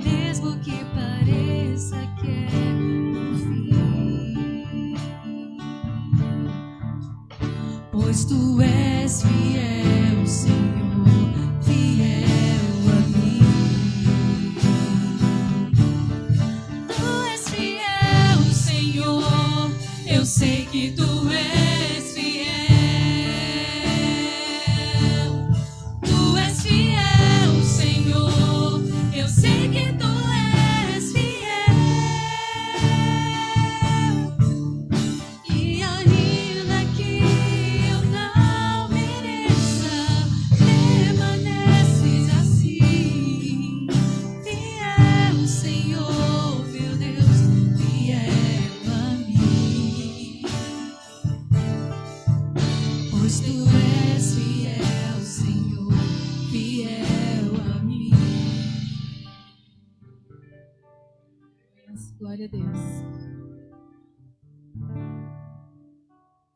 mesmo que pareça que é o fim. Pois tu és fiel, Senhor, fiel a mim. Tu és fiel, Senhor, eu sei que tu és fiel. Tu és fiel, Senhor, eu sei que tu és fiel. E ainda que eu não mereça, permaneces assim. Fiel, Senhor, meu Deus, fiel a mim. Pois tu és fiel, Senhor, fiel a mim. Glória a Deus.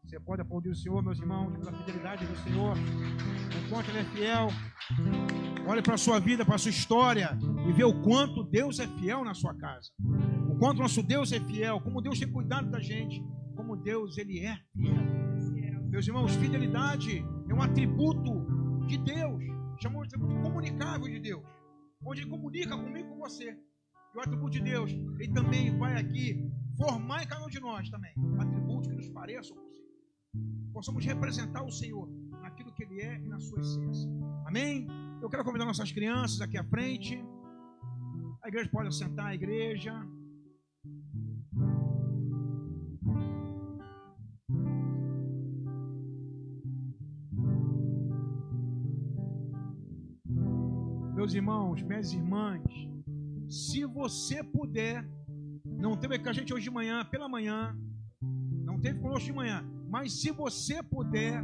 Você pode aplaudir o Senhor, meus irmãos, pela fidelidade do Senhor. O quanto Ele é fiel. Olhe para a sua vida, para a sua história e vê o quanto Deus é fiel na sua casa. O quanto nosso Deus é fiel, como Deus tem cuidado da gente, como Deus Ele é fiel. Meus irmãos, fidelidade é um atributo de Deus. chamamos de atributo comunicável de Deus, onde Ele comunica comigo e com você. E o atributo de Deus, Ele também vai aqui formar em cada um de nós também atributos que nos pareçam com o Senhor. Possamos representar o Senhor naquilo que Ele é e na sua essência. Amém? Eu quero convidar nossas crianças aqui à frente. A igreja pode assentar, a igreja. Meus irmãos, minhas irmãs, se você puder, não teve com a gente hoje de manhã, pela manhã, não teve conosco de manhã, mas se você puder,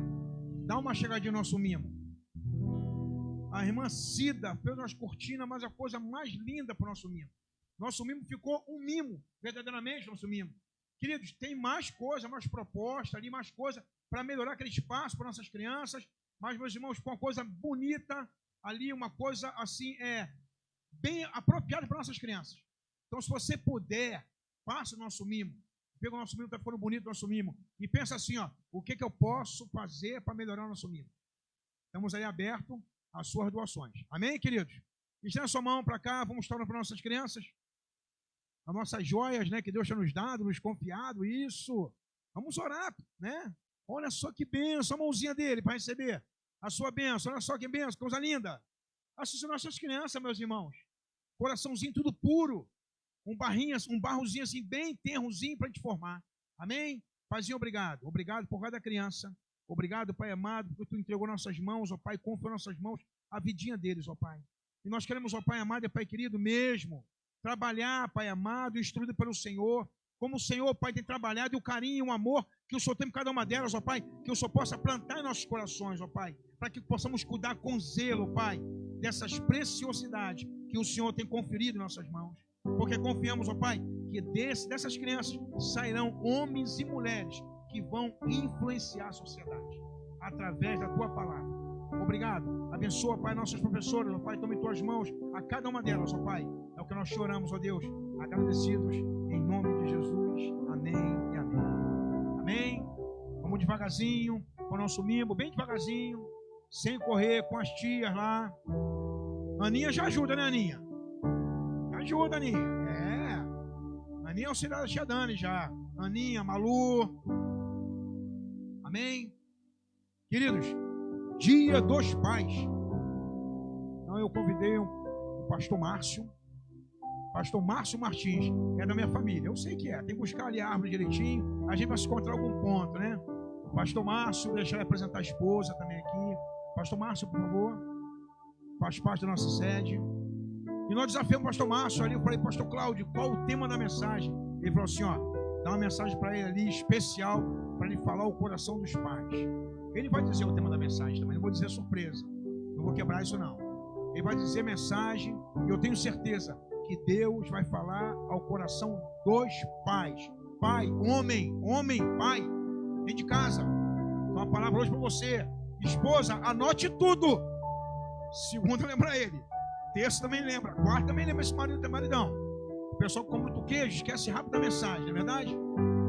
dá uma chegadinha no nosso mimo. A irmã Cida fez umas cortinas, mas a coisa mais linda para o nosso mimo. Nosso mimo ficou um mimo, verdadeiramente nosso mimo. Queridos, tem mais coisa, mais proposta ali, mais coisa para melhorar aquele espaço para nossas crianças, mas, meus irmãos, com uma coisa bonita ali, uma coisa assim, bem apropriada para nossas crianças. Então, se você puder, passa o nosso mimo. Pega o nosso mimo, está ficando bonito o nosso mimo. E pensa assim, ó, o que eu posso fazer para melhorar o nosso mimo? Estamos aí abertos às suas doações. Amém, queridos? Estenda a sua mão para cá, vamos estar para nossas crianças. As nossas joias, né, que Deus tem nos dado, nos confiado, isso. Vamos orar, né? Olha só que bênção, a mãozinha dele para receber a sua bênção. Olha só que bênção, coisa linda. Assista nossas crianças, meus irmãos. Coraçãozinho tudo puro. Um barrozinho assim, bem tenrozinho para a gente formar. Amém? Paizinho, obrigado. Obrigado por cada criança. Obrigado, Pai amado, porque Tu entregou nossas mãos, ó Pai, confiou nossas mãos a vidinha deles, ó Pai. E nós queremos, ó Pai amado e Pai querido, mesmo trabalhar, Pai amado, instruído pelo Senhor, como o Senhor, Pai, tem trabalhado, e o carinho e o amor que o Senhor tem por cada uma delas, ó Pai, que o Senhor possa plantar em nossos corações, ó Pai, para que possamos cuidar com zelo, Pai, dessas preciosidades que o Senhor tem conferido em nossas mãos. Porque confiamos, ó Pai, que dessas crianças sairão homens e mulheres que vão influenciar a sociedade através da Tua palavra. Obrigado. Abençoa, Pai, nossas professoras, ó Pai, tome em Tuas mãos a cada uma delas, ó Pai. É o que nós choramos, ó Deus, agradecidos em nome de Jesus. Amém e amém. Amém. Vamos devagarzinho, com o nosso mimo, bem devagarzinho, sem correr, com as tias lá. Aninha já ajuda, né, Aninha? Já ajuda, Aninha. Aninha é auxiliar da tia Dani já. Aninha, Malu. Amém. Queridos, Dia dos Pais. Então eu convidei o pastor Márcio Martins, é da minha família. Eu sei que é, tem que buscar ali a árvore direitinho, a gente vai se encontrar em algum ponto, né? O pastor Márcio, deixar ele apresentar a esposa também aqui. Pastor Márcio, por favor, faz parte da nossa sede. E nós desafiamos o pastor Márcio ali. Eu falei, pastor Cláudio, qual o tema da mensagem? Ele falou assim, ó, dá uma mensagem para ele ali, especial, para ele falar o coração dos pais. Ele vai dizer o tema da mensagem também, não vou dizer surpresa, não vou quebrar isso não. Ele vai dizer mensagem, e eu tenho certeza que Deus vai falar ao coração dos pais. Pai, homem, pai, dentro de casa. Então uma palavra hoje para você. Esposa, anote tudo. Segunda, lembra ele. Terça também lembra. Quarta também lembra esse maridão. O pessoal que come muito queijo esquece rápido a mensagem, não é verdade?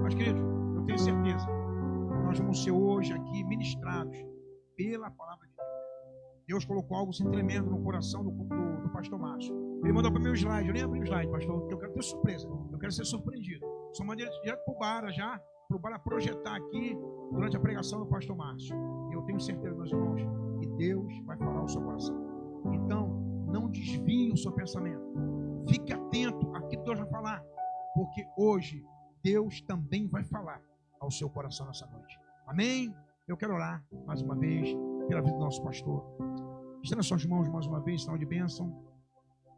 Mas, querido, eu tenho certeza que nós vamos ser hoje aqui ministrados pela palavra de Deus. Deus colocou algo assim tremendo no coração do pastor Márcio. Ele mandou para mim o slide. Eu nem abri o slide, pastor, porque eu quero ter surpresa. Eu quero ser surpreendido. Só mandei direto para o Bara já, para o Bara projetar aqui durante a pregação do pastor Márcio. E eu tenho certeza, meus irmãos, que Deus vai falar ao seu coração. Então, não desvie o seu pensamento. Fique atento àquilo que Deus vai falar. Porque hoje, Deus também vai falar ao seu coração nessa noite. Amém? Eu quero orar mais uma vez pela vida do nosso pastor. Estenda suas mãos mais uma vez, sinal de bênção.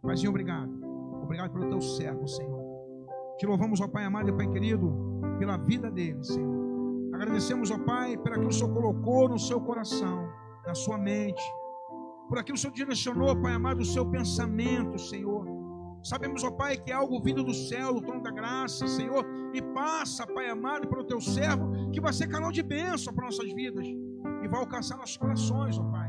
Paizinho, obrigado. Obrigado pelo teu servo, Senhor. Te louvamos, ó Pai amado e Pai querido, pela vida dele, Senhor. Agradecemos, ó Pai, por aquilo que o Senhor colocou no seu coração, na sua mente. Por aquilo que o Senhor direcionou, Pai amado, o seu pensamento, Senhor. Sabemos, ó Pai, que é algo vindo do céu, do trono da graça, Senhor. E passa, Pai amado, pelo teu servo, que vai ser canal de bênção para nossas vidas. E vai alcançar nossos corações, ó Pai.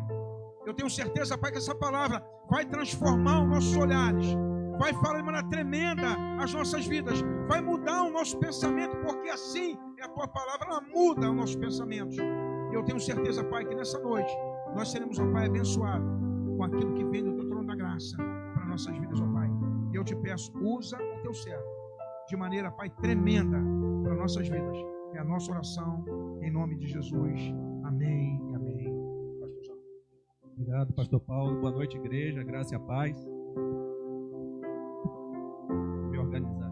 Eu tenho certeza, Pai, que essa palavra vai transformar os nossos olhares. Vai falar de maneira tremenda as nossas vidas. Vai mudar o nosso pensamento, porque assim é a tua palavra, ela muda os nossos pensamentos. E eu tenho certeza, Pai, que nessa noite nós seremos, ó Pai, abençoados com aquilo que vem do teu trono da graça para nossas vidas, ó Pai. E eu te peço, usa o teu servo de maneira, Pai, tremenda para nossas vidas. É a nossa oração, em nome de Jesus. Amém e amém. Pastorzão. Obrigado, pastor Paulo. Boa noite, igreja. Graça e a paz. Me organizar.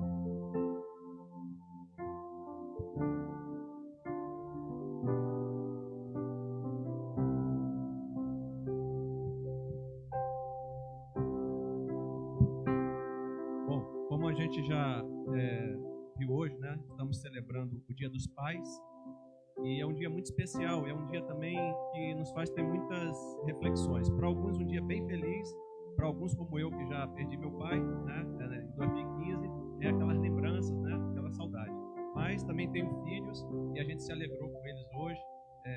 Bom, como a gente já viu hoje, né? Estamos celebrando o Dia dos Pais. E é um dia muito especial, é um dia também que nos faz ter muitas reflexões. Para alguns, um dia bem feliz, para alguns, como eu, que já perdi meu pai, né, em 2015, é aquelas lembranças, né, aquela saudade. Mas também tenho filhos e a gente se alegrou com eles hoje,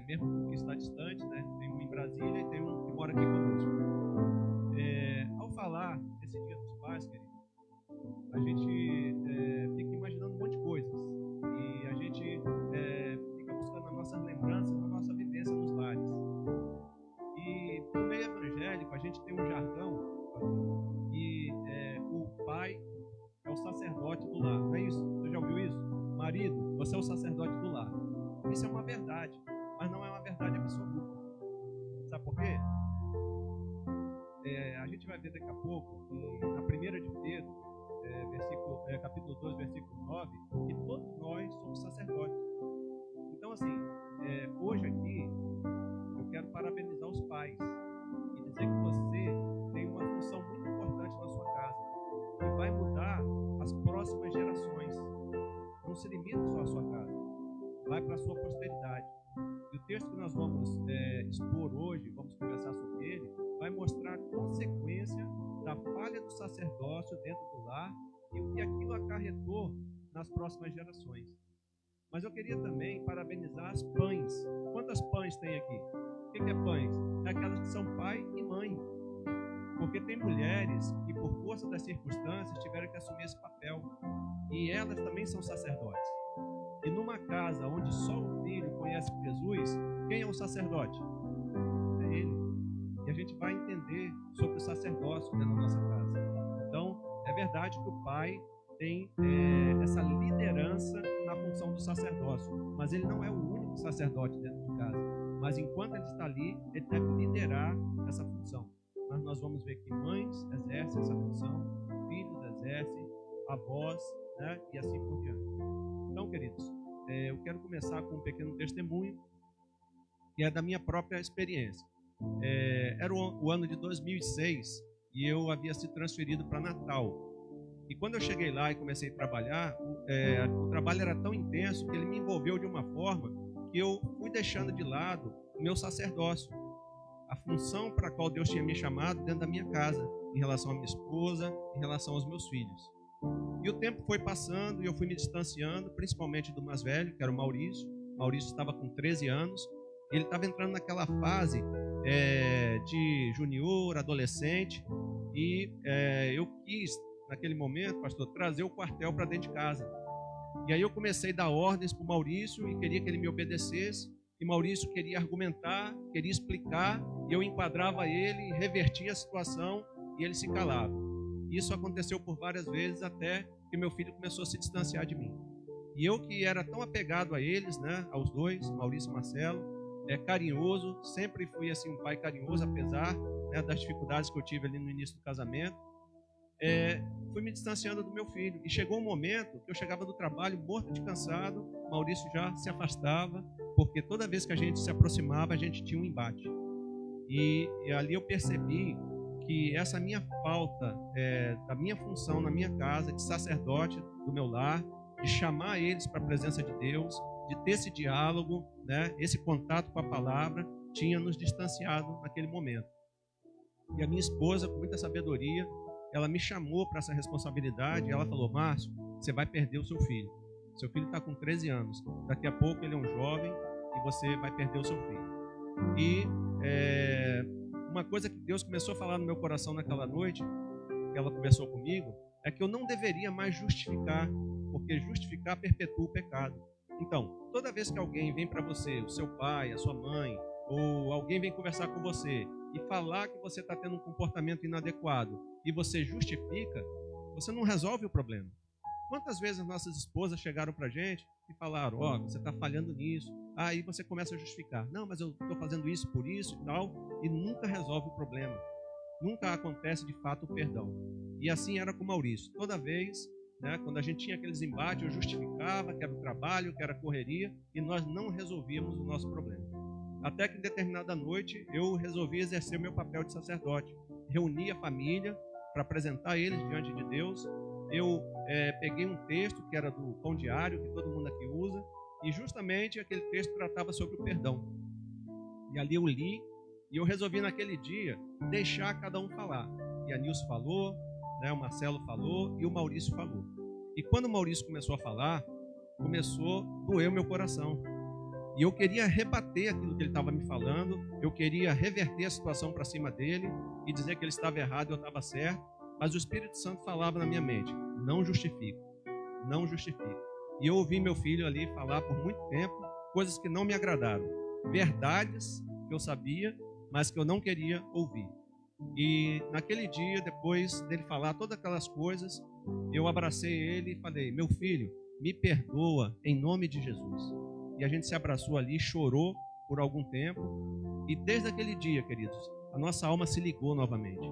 mesmo que está distante, né, tem um em Brasília e tem um que mora aqui conosco. Ao falar desse Dia dos Pais, querido, a gente fica imaginando um monte de coisas e a gente buscando as nossas lembranças, na nossa vivência nos lares. E no meio evangélico a gente tem um jargão que o pai é o sacerdote do lar. Não é isso? Você já ouviu isso? Marido, você é o sacerdote do lar. Isso é uma verdade, mas não é uma verdade absoluta. Sabe por quê? A gente vai ver daqui a pouco, na primeira de Pedro, capítulo 2, versículo 9, que todos nós somos sacerdotes. Então, assim, hoje aqui, eu quero parabenizar os pais e dizer que você tem uma função muito importante na sua casa, que vai mudar as próximas gerações. Não se limita só à sua casa, vai para a sua posteridade. E o texto que nós vamos expor hoje, vamos conversar sobre ele, vai mostrar a consequência da falha do sacerdócio dentro do lar e o que aquilo acarretou nas próximas gerações. Mas eu queria também parabenizar as pães. Quantas pães tem aqui? O que é pães? É aquelas que são pai e mãe. Porque tem mulheres que, por força das circunstâncias, tiveram que assumir esse papel. E elas também são sacerdotes. E numa casa onde só o filho conhece Jesus, quem é o sacerdote? É ele. E a gente vai entender sobre o sacerdócio dentro da nossa casa. Então, é verdade que o pai tem essa liderança na função do sacerdócio, mas ele não é o único sacerdote dentro de casa. Mas enquanto ele está ali, ele deve liderar essa função. Mas nós vamos ver que mães exercem essa função, filhos exercem, avós, né, e assim por diante. Então, queridos, eu quero começar com um pequeno testemunho que é da minha própria experiência. Era o ano de 2006 e eu havia sido transferido para Natal. E quando eu cheguei lá e comecei a trabalhar, o trabalho era tão intenso que ele me envolveu de uma forma que eu fui deixando de lado o meu sacerdócio, a função para a qual Deus tinha me chamado dentro da minha casa, em relação à minha esposa, em relação aos meus filhos. E o tempo foi passando e eu fui me distanciando, principalmente do mais velho, que era o Maurício. O Maurício estava com 13 anos, ele estava entrando naquela fase de junior, adolescente, e eu quis, naquele momento, pastor, trazer o quartel para dentro de casa. E aí eu comecei a dar ordens para o Maurício e queria que ele me obedecesse. E Maurício queria argumentar, queria explicar, e eu enquadrava ele, revertia a situação e ele se calava. Isso aconteceu por várias vezes até que meu filho começou a se distanciar de mim. E eu que era tão apegado a eles, né, aos dois, Maurício e Marcelo, carinhoso, sempre fui assim um pai carinhoso, apesar, né, das dificuldades que eu tive ali no início do casamento. Fui me distanciando do meu filho. E chegou um momento que eu chegava do trabalho morto de cansado, Maurício já se afastava, porque toda vez que a gente se aproximava, a gente tinha um embate. E ali eu percebi que essa minha falta da minha função na minha casa, de sacerdote do meu lar, de chamar eles para a presença de Deus, de ter esse diálogo, né, esse contato com a palavra, tinha nos distanciado naquele momento. E a minha esposa, com muita sabedoria, ela me chamou para essa responsabilidade e ela falou: Márcio, você vai perder o seu filho. Seu filho está com 13 anos. Daqui a pouco ele é um jovem e você vai perder o seu filho. E uma coisa que Deus começou a falar no meu coração naquela noite, que ela conversou comigo, é que eu não deveria mais justificar, porque justificar perpetua o pecado. Então, toda vez que alguém vem para você, o seu pai, a sua mãe, ou alguém vem conversar com você e falar que você está tendo um comportamento inadequado e você justifica, você não resolve o problema. Quantas vezes nossas esposas chegaram para a gente e falaram, você está falhando nisso, aí você começa a justificar, não, mas eu estou fazendo isso por isso e tal, e nunca resolve o problema, nunca acontece de fato o perdão. E assim era com Maurício, toda vez, né, quando a gente tinha aqueles embates, eu justificava que era o trabalho, que era a correria, e nós não resolvíamos o nosso problema. Até que em determinada noite eu resolvi exercer o meu papel de sacerdote, reuni a família para apresentar eles diante de Deus. Eu peguei um texto que era do Pão Diário, que todo mundo aqui usa, e justamente aquele texto tratava sobre o perdão. E ali eu li, e eu resolvi naquele dia deixar cada um falar. E a Nilce falou, né, o Marcelo falou e o Maurício falou. E quando o Maurício começou a falar, começou a doer o meu coração. E eu queria rebater aquilo que ele estava me falando, eu queria reverter a situação para cima dele e dizer que ele estava errado e eu estava certo, mas o Espírito Santo falava na minha mente, não justifica, não justifica. E eu ouvi meu filho ali falar por muito tempo coisas que não me agradaram, verdades que eu sabia, mas que eu não queria ouvir. E naquele dia, depois dele falar todas aquelas coisas, eu abracei ele e falei, meu filho, me perdoa em nome de Jesus. E a gente se abraçou ali, chorou por algum tempo. E desde aquele dia, queridos, a nossa alma se ligou novamente.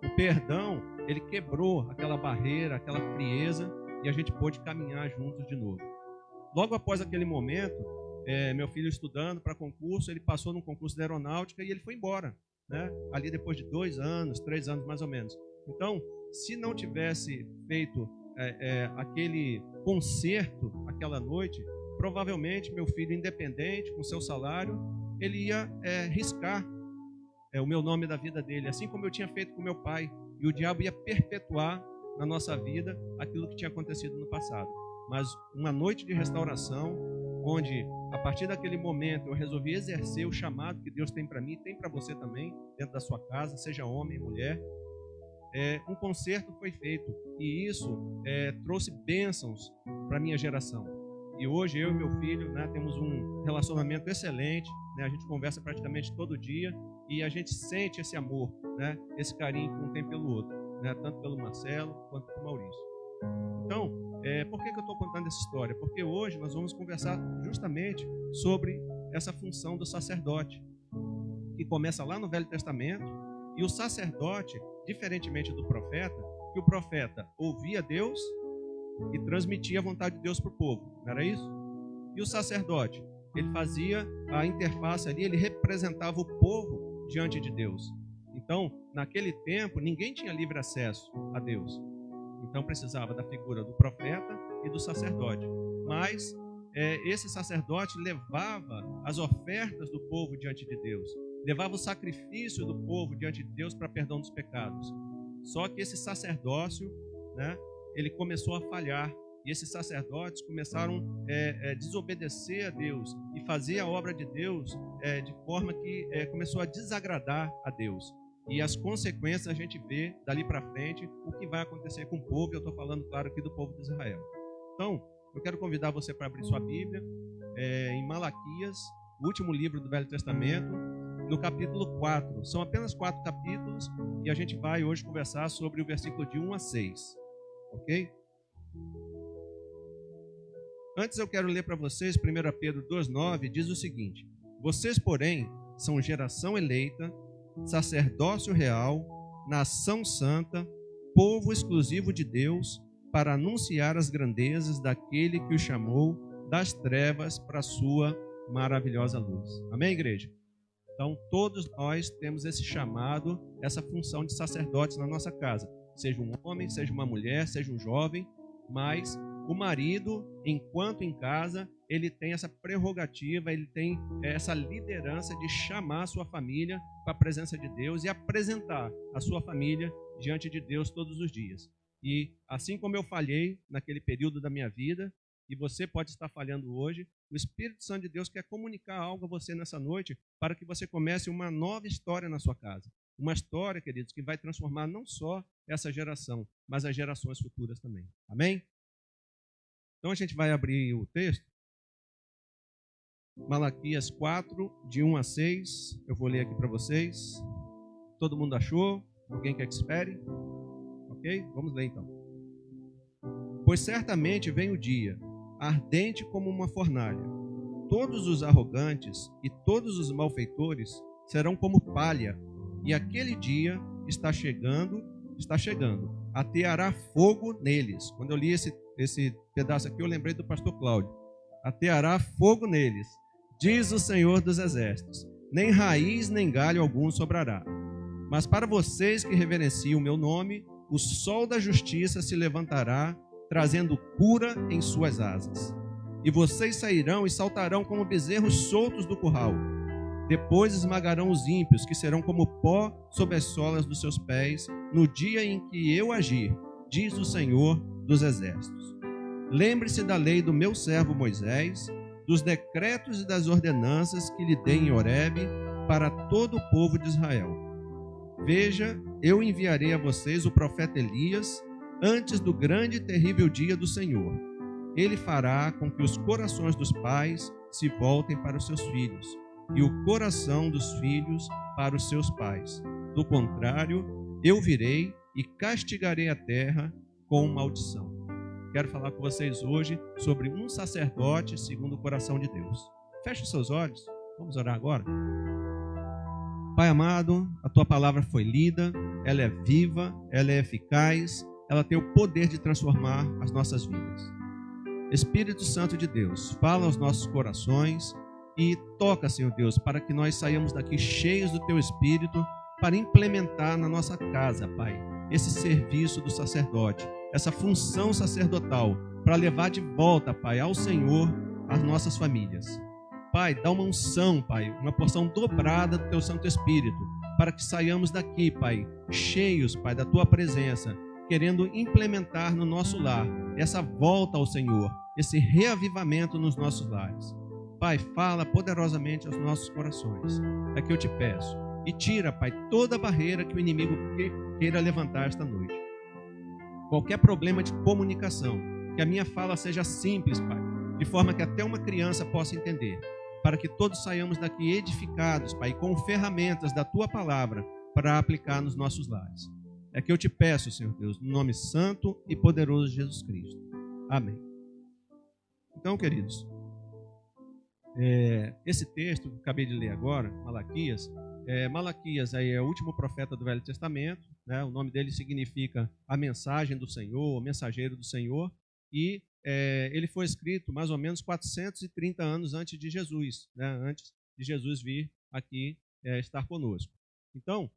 O perdão, ele quebrou aquela barreira, aquela frieza, e a gente pôde caminhar juntos de novo. Logo após aquele momento, meu filho estudando para concurso, ele passou num concurso de aeronáutica e ele foi embora, né? Ali depois de 2 anos, 3 anos mais ou menos. Então, se não tivesse feito aquele concerto aquela noite, provavelmente meu filho, independente, com seu salário, ele ia riscar o meu nome da vida dele, assim como eu tinha feito com meu pai, e o diabo ia perpetuar na nossa vida aquilo que tinha acontecido no passado. Mas uma noite de restauração, onde a partir daquele momento eu resolvi exercer o chamado que Deus tem para mim, tem para você também, dentro da sua casa, seja homem, mulher, um concerto foi feito, e isso trouxe bênçãos para a minha geração. E hoje eu e meu filho, né, temos um relacionamento excelente, né, a gente conversa praticamente todo dia e a gente sente esse amor, né, esse carinho que um tem pelo outro, né, tanto pelo Marcelo quanto pelo Maurício. Então, por que eu estou contando essa história? Porque hoje nós vamos conversar justamente sobre essa função do sacerdote, que começa lá no Velho Testamento, e o sacerdote, diferentemente do profeta, que o profeta ouvia Deus e transmitia a vontade de Deus para o povo, não era isso? E o sacerdote, ele fazia a interface ali, ele representava o povo diante de Deus. Então, naquele tempo, ninguém tinha livre acesso a Deus. Então, precisava da figura do profeta e do sacerdote. Mas esse sacerdote levava as ofertas do povo diante de Deus, levava o sacrifício do povo diante de Deus para perdão dos pecados. Só que esse sacerdócio, né, ele começou a falhar, e esses sacerdotes começaram a desobedecer a Deus e fazer a obra de Deus de forma que começou a desagradar a Deus. E as consequências a gente vê dali para frente o que vai acontecer com o povo. Eu estou falando, claro, aqui do povo de Israel. Então, eu quero convidar você para abrir sua Bíblia em Malaquias, o último livro do Velho Testamento, no capítulo 4. São apenas 4 capítulos e a gente vai hoje conversar sobre o versículo de 1 a 6. Ok? Antes eu quero ler para vocês 1 Pedro 2,9, diz o seguinte: vocês, porém, são geração eleita, sacerdócio real, nação santa, povo exclusivo de Deus, para anunciar as grandezas daquele que o chamou das trevas para a sua maravilhosa luz. Amém, igreja? Então, todos nós temos esse chamado, essa função de sacerdotes na nossa casa. Seja um homem, seja uma mulher, seja um jovem, mas o marido, enquanto em casa, ele tem essa prerrogativa, ele tem essa liderança de chamar a sua família para a presença de Deus e apresentar a sua família diante de Deus todos os dias. E assim como eu falhei naquele período da minha vida, e você pode estar falhando hoje, o Espírito Santo de Deus quer comunicar algo a você nessa noite para que você comece uma nova história na sua casa. Uma história, queridos, que vai transformar não só essa geração, mas as gerações futuras também. Amém? Então a gente vai abrir o texto. Malaquias 4, de 1 a 6. Eu vou ler aqui para vocês. Todo mundo achou? Alguém quer que espere? Ok? Vamos ler então. Pois certamente vem o dia, ardente como uma fornalha. Todos os arrogantes e todos os malfeitores serão como palha, e aquele dia está chegando, ateará fogo neles. Quando eu li esse pedaço aqui, eu lembrei do pastor Cláudio. Ateará fogo neles, diz o Senhor dos Exércitos. Nem raiz nem galho algum sobrará. Mas para vocês que reverenciam o meu nome, o sol da justiça se levantará, trazendo cura em suas asas. E vocês sairão e saltarão como bezerros soltos do curral. Depois esmagarão os ímpios, que serão como pó sob as solas dos seus pés, no dia em que eu agir, diz o Senhor dos Exércitos. Lembre-se da lei do meu servo Moisés, dos decretos e das ordenanças que lhe dei em Horebe para todo o povo de Israel. Veja, eu enviarei a vocês o profeta Elias antes do grande e terrível dia do Senhor. Ele fará com que os corações dos pais se voltem para os seus filhos e o coração dos filhos para os seus pais. Do contrário, eu virei e castigarei a terra com maldição. Quero falar com vocês hoje sobre um sacerdote segundo o coração de Deus. Feche os seus olhos, vamos orar agora. Pai amado, a tua palavra foi lida, ela é viva, ela é eficaz, ela tem o poder de transformar as nossas vidas. Espírito Santo de Deus, fala aos nossos corações e toca, Senhor Deus, para que nós saiamos daqui cheios do teu Espírito para implementar na nossa casa, Pai, esse serviço do sacerdote, essa função sacerdotal, para levar de volta, Pai, ao Senhor as nossas famílias. Pai, dá uma unção, Pai, uma porção dobrada do teu Santo Espírito, para que saiamos daqui, Pai, cheios, Pai, da tua presença, querendo implementar no nosso lar essa volta ao Senhor, esse reavivamento nos nossos lares. Pai, fala poderosamente aos nossos corações, é que eu te peço, e tira, Pai, toda a barreira que o inimigo queira levantar esta noite. Qualquer problema de comunicação, que a minha fala seja simples, Pai, de forma que até uma criança possa entender, para que todos saiamos daqui edificados, Pai, com ferramentas da tua palavra para aplicar nos nossos lares. É que eu te peço, Senhor Deus, no nome santo e poderoso de Jesus Cristo. Amém. Então, queridos, esse texto que eu acabei de ler agora, Malaquias, Malaquias aí é o último profeta do Velho Testamento, né? O nome dele significa a mensagem do Senhor, o mensageiro do Senhor, e ele foi escrito mais ou menos 430 anos antes de Jesus, né? Antes de Jesus vir aqui estar conosco. Então,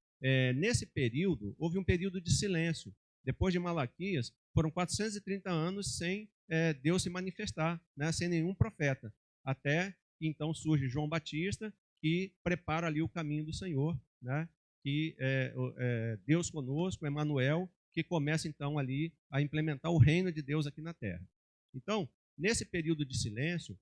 nesse período, houve um período de silêncio. Depois de Malaquias, foram 430 anos sem Deus se manifestar, né? Sem nenhum profeta, até que então surge João Batista, que prepara ali o caminho do Senhor, né? Que Deus conosco, Emanuel, que começa então ali a implementar o reino de Deus aqui na terra. Então, nesse período de silêncio,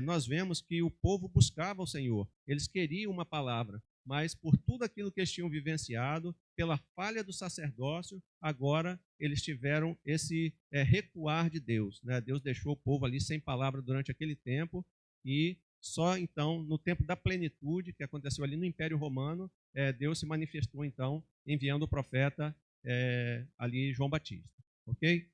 nós vemos que o povo buscava o Senhor, eles queriam uma palavra, mas por tudo aquilo que eles tinham vivenciado, pela falha do sacerdócio, agora eles tiveram esse recuar de Deus, né? Deus deixou o povo ali sem palavra durante aquele tempo, e só então, no tempo da plenitude, que aconteceu ali no Império Romano, Deus se manifestou então, enviando o profeta ali, João Batista. Ok?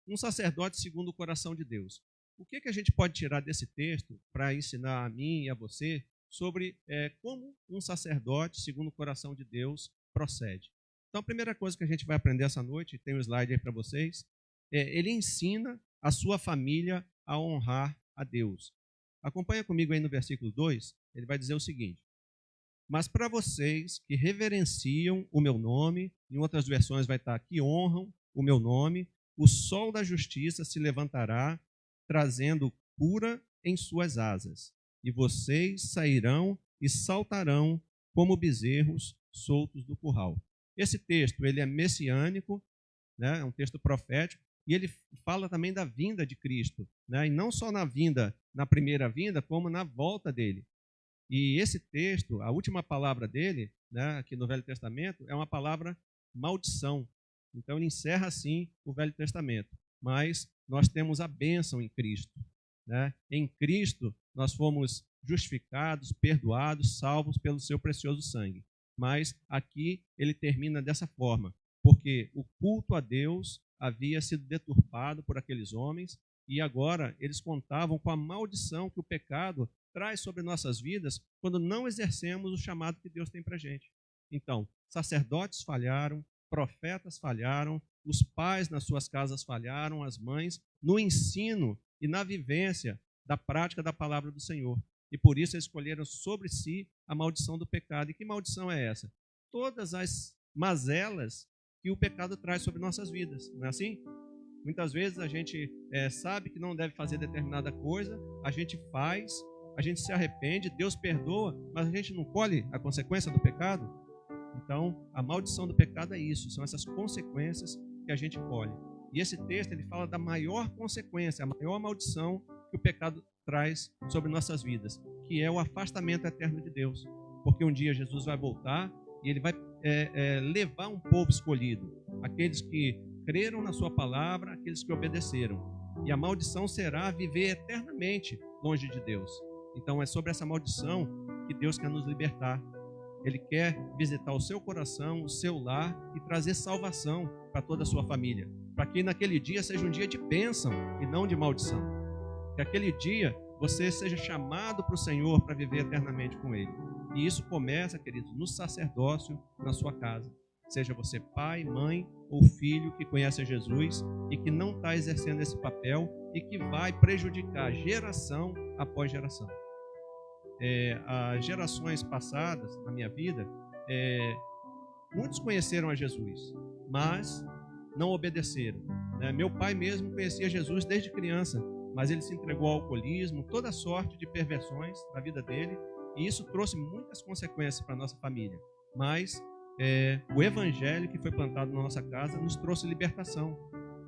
Um sacerdote segundo o coração de Deus. O que a gente pode tirar desse texto para ensinar a mim e a você sobre como um sacerdote segundo o coração de Deus procede? Então, a primeira coisa que a gente vai aprender essa noite, tem um slide aí para vocês, ele ensina a sua família a honrar a Deus. Acompanha comigo aí no versículo 2, ele vai dizer o seguinte: mas para vocês que reverenciam o meu nome, em outras versões vai estar que honram o meu nome, o sol da justiça se levantará, trazendo cura em suas asas, e vocês sairão e saltarão como bezerros soltos do curral. Esse texto ele é messiânico, né? É um texto profético, e ele fala também da vinda de Cristo, né? E não só na vinda, na primeira vinda, como na volta dele. E esse texto, a última palavra dele, né, aqui no Velho Testamento, é uma palavra maldição. Então ele encerra assim o Velho Testamento. Mas nós temos a bênção em Cristo. né? Em Cristo nós fomos justificados, perdoados, salvos pelo seu precioso sangue. Mas aqui ele termina dessa forma, porque o culto a Deus havia sido deturpado por aqueles homens e agora eles contavam com a maldição que o pecado traz sobre nossas vidas quando não exercemos o chamado que Deus tem para a gente. Então, sacerdotes falharam, profetas falharam, os pais nas suas casas falharam, as mães, no ensino e na vivência da prática da palavra do Senhor. E por isso eles escolheram sobre si a maldição do pecado. E que maldição é essa? Todas as mazelas que o pecado traz sobre nossas vidas, não é assim? Muitas vezes a gente sabe que não deve fazer determinada coisa, a gente faz, a gente se arrepende, Deus perdoa, mas a gente não colhe a consequência do pecado. Então, a maldição do pecado é isso, são essas consequências que a gente colhe. E esse texto ele fala da maior consequência, a maior maldição que o pecado traz sobre nossas vidas, que é o afastamento eterno de Deus. Porque um dia Jesus vai voltar e ele vai levar um povo escolhido, aqueles que creram na sua palavra, aqueles que obedeceram. E a maldição será viver eternamente longe de Deus. Então é sobre essa maldição que Deus quer nos libertar. Ele quer visitar o seu coração, o seu lar e trazer salvação para toda a sua família. Para que naquele dia seja um dia de bênção e não de maldição. Que aquele dia você seja chamado para o Senhor para viver eternamente com Ele. E isso começa, queridos, no sacerdócio na sua casa. Seja você pai, mãe ou filho que conhece a Jesus e que não está exercendo esse papel e que vai prejudicar geração após geração. As gerações passadas na minha vida, muitos conheceram a Jesus, mas não obedeceram. Meu pai mesmo conhecia Jesus desde criança, mas ele se entregou ao alcoolismo, toda sorte de perversões na vida dele, e isso trouxe muitas consequências para a nossa família. Mas o evangelho que foi plantado na nossa casa nos trouxe libertação.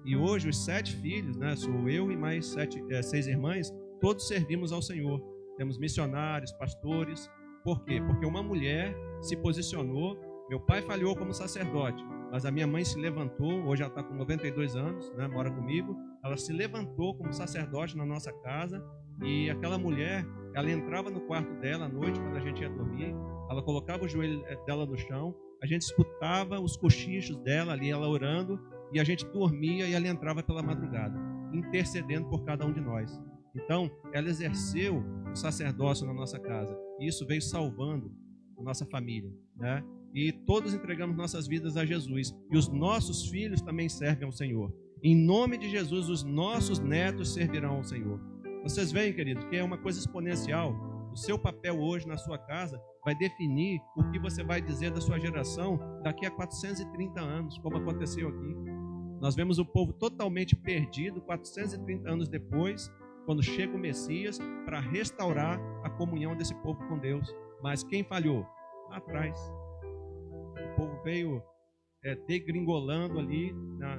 E hoje os 7 filhos, sou eu e mais 6 irmãs, todos servimos ao Senhor. Temos missionários, pastores. Por quê? Porque uma mulher se posicionou. Meu pai falhou como sacerdote, mas a minha mãe se levantou. Hoje ela está com 92 anos, mora comigo. Ela se levantou como sacerdote na nossa casa. E aquela mulher, ela entrava no quarto dela à noite, quando a gente ia dormir. Ela colocava o joelho dela no chão. A gente escutava os cochichos dela ali, ela orando. E a gente dormia e ela entrava pela madrugada, intercedendo por cada um de nós. Então, ela exerceu o sacerdócio na nossa casa. E isso veio salvando a nossa família, E todos entregamos nossas vidas a Jesus. E os nossos filhos também servem ao Senhor. Em nome de Jesus, os nossos netos servirão ao Senhor. Vocês veem, querido, que é uma coisa exponencial. O seu papel hoje na sua casa vai definir o que você vai dizer da sua geração daqui a 430 anos, como aconteceu aqui. Nós vemos o povo totalmente perdido, 430 anos depois, quando chega o Messias, para restaurar a comunhão desse povo com Deus. Mas quem falhou? Lá atrás. O povo veio degringolando ali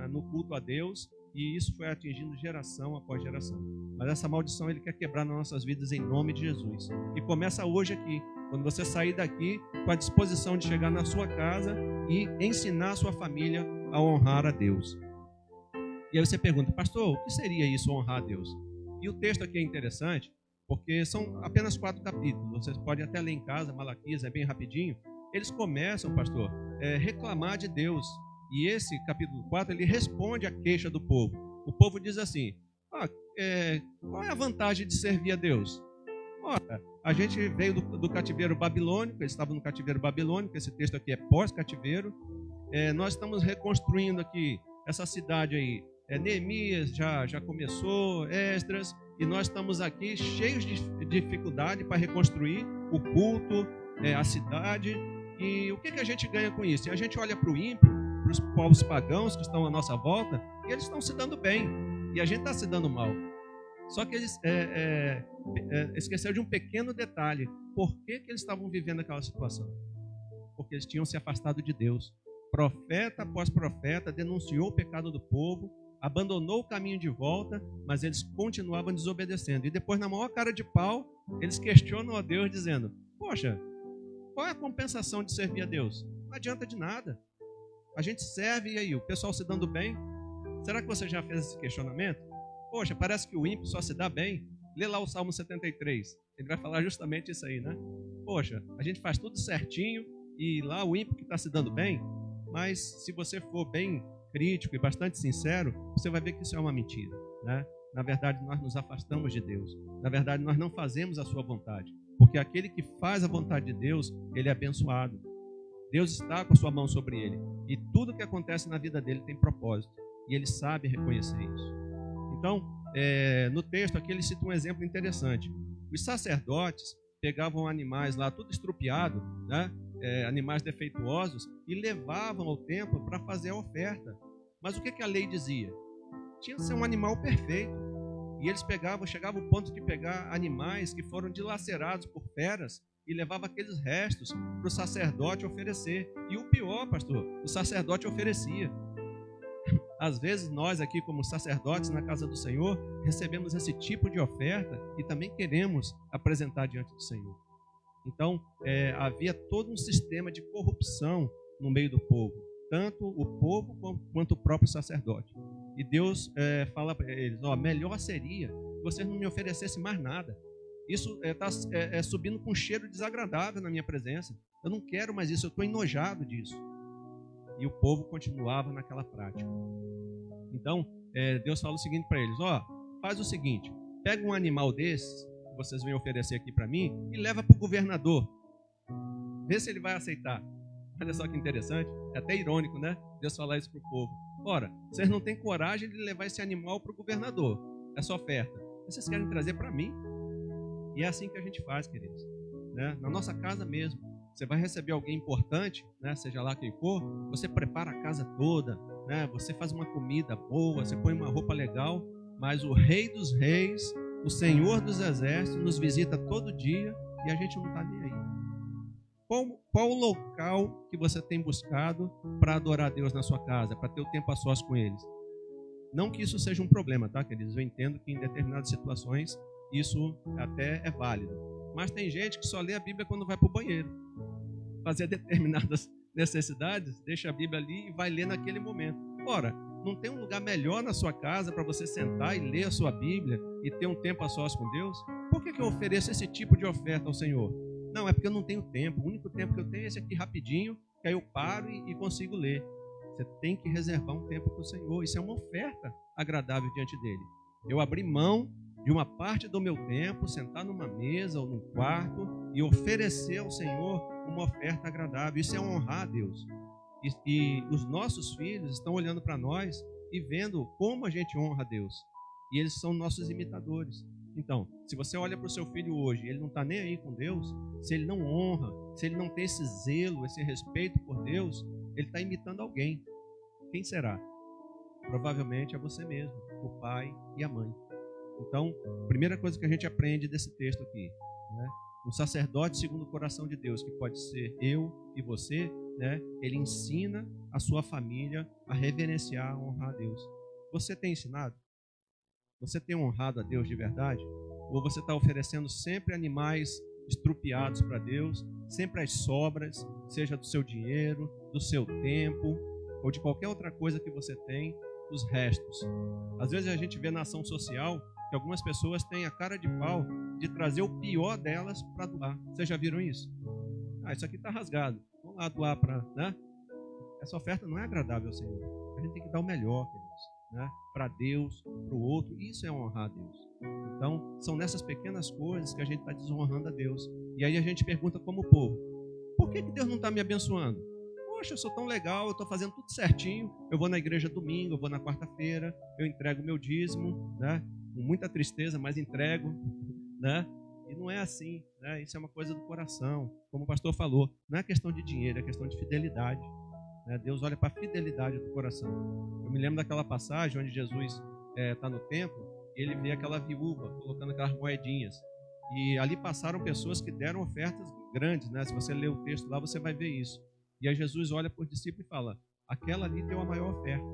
no culto a Deus, e isso foi atingindo geração após geração. Mas essa maldição Ele quer quebrar nas nossas vidas em nome de Jesus. E começa hoje aqui, quando você sair daqui com a disposição de chegar na sua casa e ensinar a sua família a honrar a Deus. E aí você pergunta, pastor, o que seria isso, honrar a Deus? E o texto aqui é interessante, porque são apenas 4 capítulos. Vocês podem até ler em casa, Malaquias, é bem rapidinho. Eles começam, pastor, reclamar de Deus. E esse capítulo 4, ele responde à queixa do povo. O povo diz assim, qual é a vantagem de servir a Deus? Ora, a gente veio do cativeiro babilônico, eles estavam no cativeiro babilônico, esse texto aqui é pós-cativeiro. Nós estamos reconstruindo aqui essa cidade aí. Neemias já começou, Esdras, e nós estamos aqui cheios de dificuldade para reconstruir o culto, a cidade. E o que a gente ganha com isso? E a gente olha para o ímpio, para os povos pagãos que estão à nossa volta, e eles estão se dando bem, e a gente está se dando mal. Só que eles esqueceram de um pequeno detalhe. Por que eles estavam vivendo aquela situação? Porque eles tinham se afastado de Deus. Profeta após profeta denunciou o pecado do povo, abandonou o caminho de volta, mas eles continuavam desobedecendo. E depois, na maior cara de pau, eles questionam a Deus dizendo, poxa, qual é a compensação de servir a Deus? Não adianta de nada. A gente serve e aí, o pessoal se dando bem? Será que você já fez esse questionamento? Poxa, parece que o ímpio só se dá bem. Lê lá o Salmo 73. Ele vai falar justamente isso aí, né? Poxa, a gente faz tudo certinho e lá o ímpio que está se dando bem, mas se você for bem crítico e bastante sincero, você vai ver que isso é uma mentira, né? Na verdade, nós nos afastamos de Deus. Na verdade, nós não fazemos a sua vontade. Porque aquele que faz a vontade de Deus, ele é abençoado. Deus está com a sua mão sobre ele. E tudo que acontece na vida dele tem propósito. E ele sabe reconhecer isso. Então, no texto aqui ele cita um exemplo interessante. Os sacerdotes pegavam animais lá tudo estrupiado, né? Animais defeituosos, e levavam ao templo para fazer a oferta. Mas o que a lei dizia? Tinha que ser um animal perfeito. E eles chegavam ao ponto de pegar animais que foram dilacerados por feras e levavam aqueles restos para o sacerdote oferecer. E o pior, pastor, o sacerdote oferecia. Às vezes nós aqui como sacerdotes na casa do Senhor recebemos esse tipo de oferta e também queremos apresentar diante do Senhor. Então havia todo um sistema de corrupção no meio do povo, tanto o povo quanto o próprio sacerdote. E Deus fala para eles, melhor seria que vocês não me oferecessem mais nada. Isso está subindo com um cheiro desagradável na minha presença. Eu não quero mais isso, eu estou enojado disso. E o povo continuava naquela prática. Então, Deus fala o seguinte para eles, faz o seguinte, pega um animal desses, que vocês vêm oferecer aqui para mim, e leva para o governador. Vê se ele vai aceitar. Olha só que interessante, é até irônico, né? Deus falar isso para o povo. Ora, vocês não têm coragem de levar esse animal para o governador, essa oferta. Vocês querem trazer para mim? E é assim que a gente faz, queridos. Né? Na nossa casa mesmo. Você vai receber alguém importante, né? Seja lá quem for, você prepara a casa toda, né? Você faz uma comida boa, você põe uma roupa legal, mas o Rei dos Reis, o Senhor dos Exércitos, nos visita todo dia e a gente não está nem aí. Qual o local que você tem buscado para adorar a Deus na sua casa, para ter o tempo a sós com eles? Não que isso seja um problema, tá, queridos? Eu entendo que em determinadas situações isso até é válido. Mas tem gente que só lê a Bíblia quando vai para o banheiro. Fazer determinadas necessidades, deixa a Bíblia ali e vai ler naquele momento. Ora, não tem um lugar melhor na sua casa para você sentar e ler a sua Bíblia e ter um tempo a sós com Deus? Por que eu ofereço esse tipo de oferta ao Senhor? Não, é porque eu não tenho tempo. O único tempo que eu tenho é esse aqui rapidinho, que aí eu paro e consigo ler. Você tem que reservar um tempo para o Senhor. Isso é uma oferta agradável diante dele. Eu abri mão de uma parte do meu tempo, sentar numa mesa ou num quarto e oferecer ao Senhor uma oferta agradável. Isso é honrar a Deus. E os nossos filhos estão olhando para nós e vendo como a gente honra a Deus. E eles são nossos imitadores. Então, se você olha para o seu filho hoje e ele não está nem aí com Deus, se ele não honra, se ele não tem esse zelo, esse respeito por Deus, ele está imitando alguém. Quem será? Provavelmente é você mesmo, o pai e a mãe. Então, a primeira coisa que a gente aprende desse texto aqui, né? Um sacerdote segundo o coração de Deus, que pode ser eu e você, né? Ele ensina a sua família a reverenciar, a honrar a Deus. Você tem ensinado? Você tem honrado a Deus de verdade? Ou você está oferecendo sempre animais estrupiados para Deus, sempre as sobras, seja do seu dinheiro, do seu tempo, ou de qualquer outra coisa que você tem, os restos? Às vezes a gente vê na ação social que algumas pessoas têm a cara de pau de trazer o pior delas para doar. Vocês já viram isso? Isso aqui está rasgado. Vamos lá doar para... né? Essa oferta não é agradável ao Senhor. A gente tem que dar o melhor, queridos, né? Para Deus, para o outro. Isso é honrar a Deus. Então, são nessas pequenas coisas que a gente está desonrando a Deus. E aí a gente pergunta como povo, por que Deus não está me abençoando? Poxa, eu sou tão legal, eu estou fazendo tudo certinho. Eu vou na igreja domingo, eu vou na quarta-feira, eu entrego meu dízimo, né? Com muita tristeza, mas entrego, né? E não é assim, né? Isso é uma coisa do coração. Como o pastor falou, não é questão de dinheiro, é questão de fidelidade, né? Deus olha para a fidelidade do coração. Eu me lembro daquela passagem onde Jesus está no templo, ele vê aquela viúva colocando aquelas moedinhas. E ali passaram pessoas que deram ofertas grandes, né? Se você ler o texto lá, você vai ver isso. E aí Jesus olha para o discípulo e fala, aquela ali deu a maior oferta.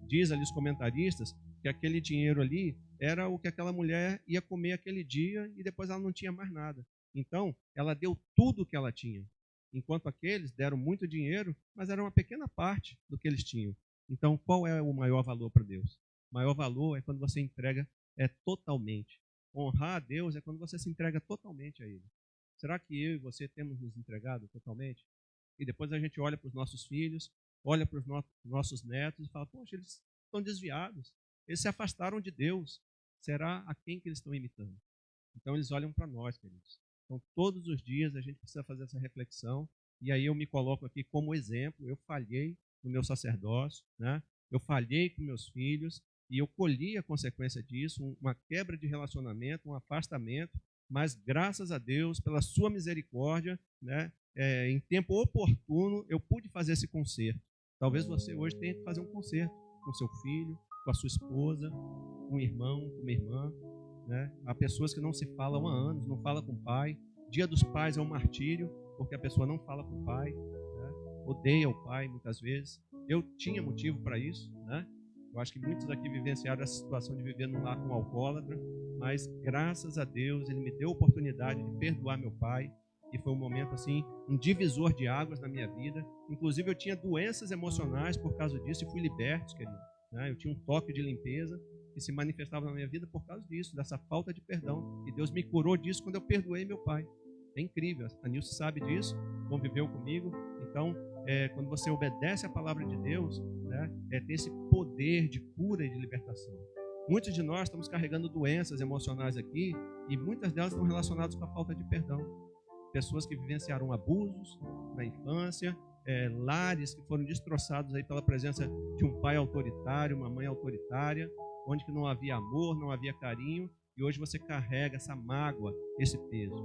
Diz ali os comentaristas que aquele dinheiro ali era o que aquela mulher ia comer aquele dia e depois ela não tinha mais nada. Então, ela deu tudo o que ela tinha. Enquanto aqueles deram muito dinheiro, mas era uma pequena parte do que eles tinham. Então, qual é o maior valor para Deus? O maior valor é quando você entrega é totalmente. Honrar a Deus é quando você se entrega totalmente a Ele. Será que eu e você temos nos entregado totalmente? E depois a gente olha para os nossos filhos, olha para os nossos netos e fala, poxa, eles estão desviados, eles se afastaram de Deus. Será a quem que eles estão imitando? Então eles olham para nós, queridos. Então todos os dias a gente precisa fazer essa reflexão, e aí eu me coloco aqui como exemplo. Eu falhei no meu sacerdócio, né? Eu falhei com meus filhos, e eu colhi a consequência disso, uma quebra de relacionamento, um afastamento, mas graças a Deus, pela sua misericórdia, né, em tempo oportuno, eu pude fazer esse conserto. Talvez você hoje tenha que fazer um conserto com seu filho, com a sua esposa, com um irmão, com uma irmã, né? Há pessoas que não se falam há anos, não falam com o pai. Dia dos pais é um martírio, porque a pessoa não fala com o pai, né? Odeia o pai muitas vezes. Eu tinha motivo para isso, né? Eu acho que muitos aqui vivenciaram essa situação de viver num lar com um alcoólatra, mas graças a Deus ele me deu a oportunidade de perdoar meu pai, e foi um momento assim, um divisor de águas na minha vida. Inclusive eu tinha doenças emocionais por causa disso e fui liberto, querido, né? Eu tinha um toque de limpeza que se manifestava na minha vida por causa disso, dessa falta de perdão, e Deus me curou disso quando eu perdoei meu pai. É incrível, a Nilce sabe disso, conviveu comigo. Então, quando você obedece a palavra de Deus, né, tem esse poder de cura e de libertação. Muitos de nós estamos carregando doenças emocionais aqui, e muitas delas estão relacionadas com a falta de perdão. Pessoas que vivenciaram abusos na infância, lares que foram destroçados aí pela presença de um pai autoritário, uma mãe autoritária, onde que não havia amor, não havia carinho, e hoje você carrega essa mágoa, esse peso.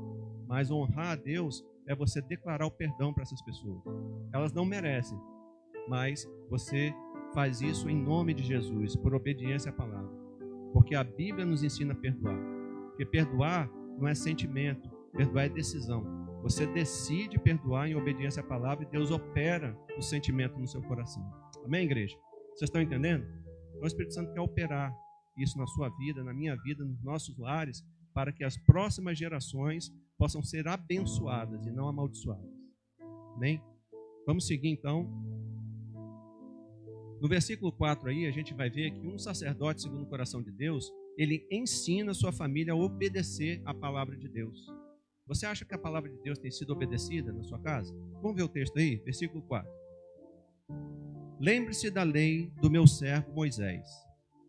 Mas honrar a Deus é você declarar o perdão para essas pessoas. Elas não merecem, mas você faz isso em nome de Jesus, por obediência à palavra. Porque a Bíblia nos ensina a perdoar. Porque perdoar não é sentimento, perdoar é decisão. Você decide perdoar em obediência à palavra, e Deus opera o sentimento no seu coração. Amém, igreja? Vocês estão entendendo? Então o Espírito Santo quer operar isso na sua vida, na minha vida, nos nossos lares, para que as próximas gerações possam ser abençoadas e não amaldiçoadas. Amém? Vamos seguir então. No versículo 4 aí, a gente vai ver que um sacerdote, segundo o coração de Deus, ele ensina a sua família a obedecer a palavra de Deus. Você acha que a palavra de Deus tem sido obedecida na sua casa? Vamos ver o texto aí, versículo 4. Lembre-se da lei do meu servo Moisés,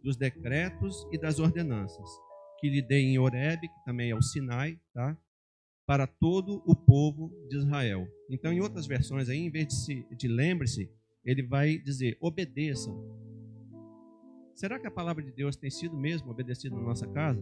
dos decretos e das ordenanças, que lhe dei em Horebe, que também é o Sinai, tá? Para todo o povo de Israel. Então, em outras versões aí, em vez de lembre-se, ele vai dizer, obedeçam. Será que a palavra de Deus tem sido mesmo obedecida na nossa casa?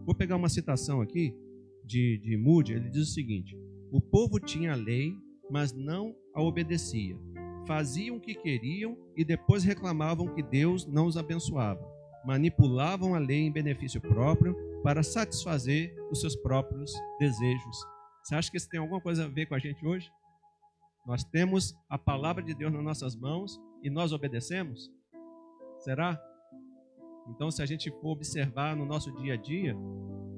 Vou pegar uma citação aqui de Moody. Ele diz o seguinte: o povo tinha a lei, mas não a obedecia. Faziam o que queriam e depois reclamavam que Deus não os abençoava. Manipulavam a lei em benefício próprio para satisfazer os seus próprios desejos. Você acha que isso tem alguma coisa a ver com a gente hoje? Nós temos a palavra de Deus nas nossas mãos e nós obedecemos? Será? Então, se a gente for observar no nosso dia a dia,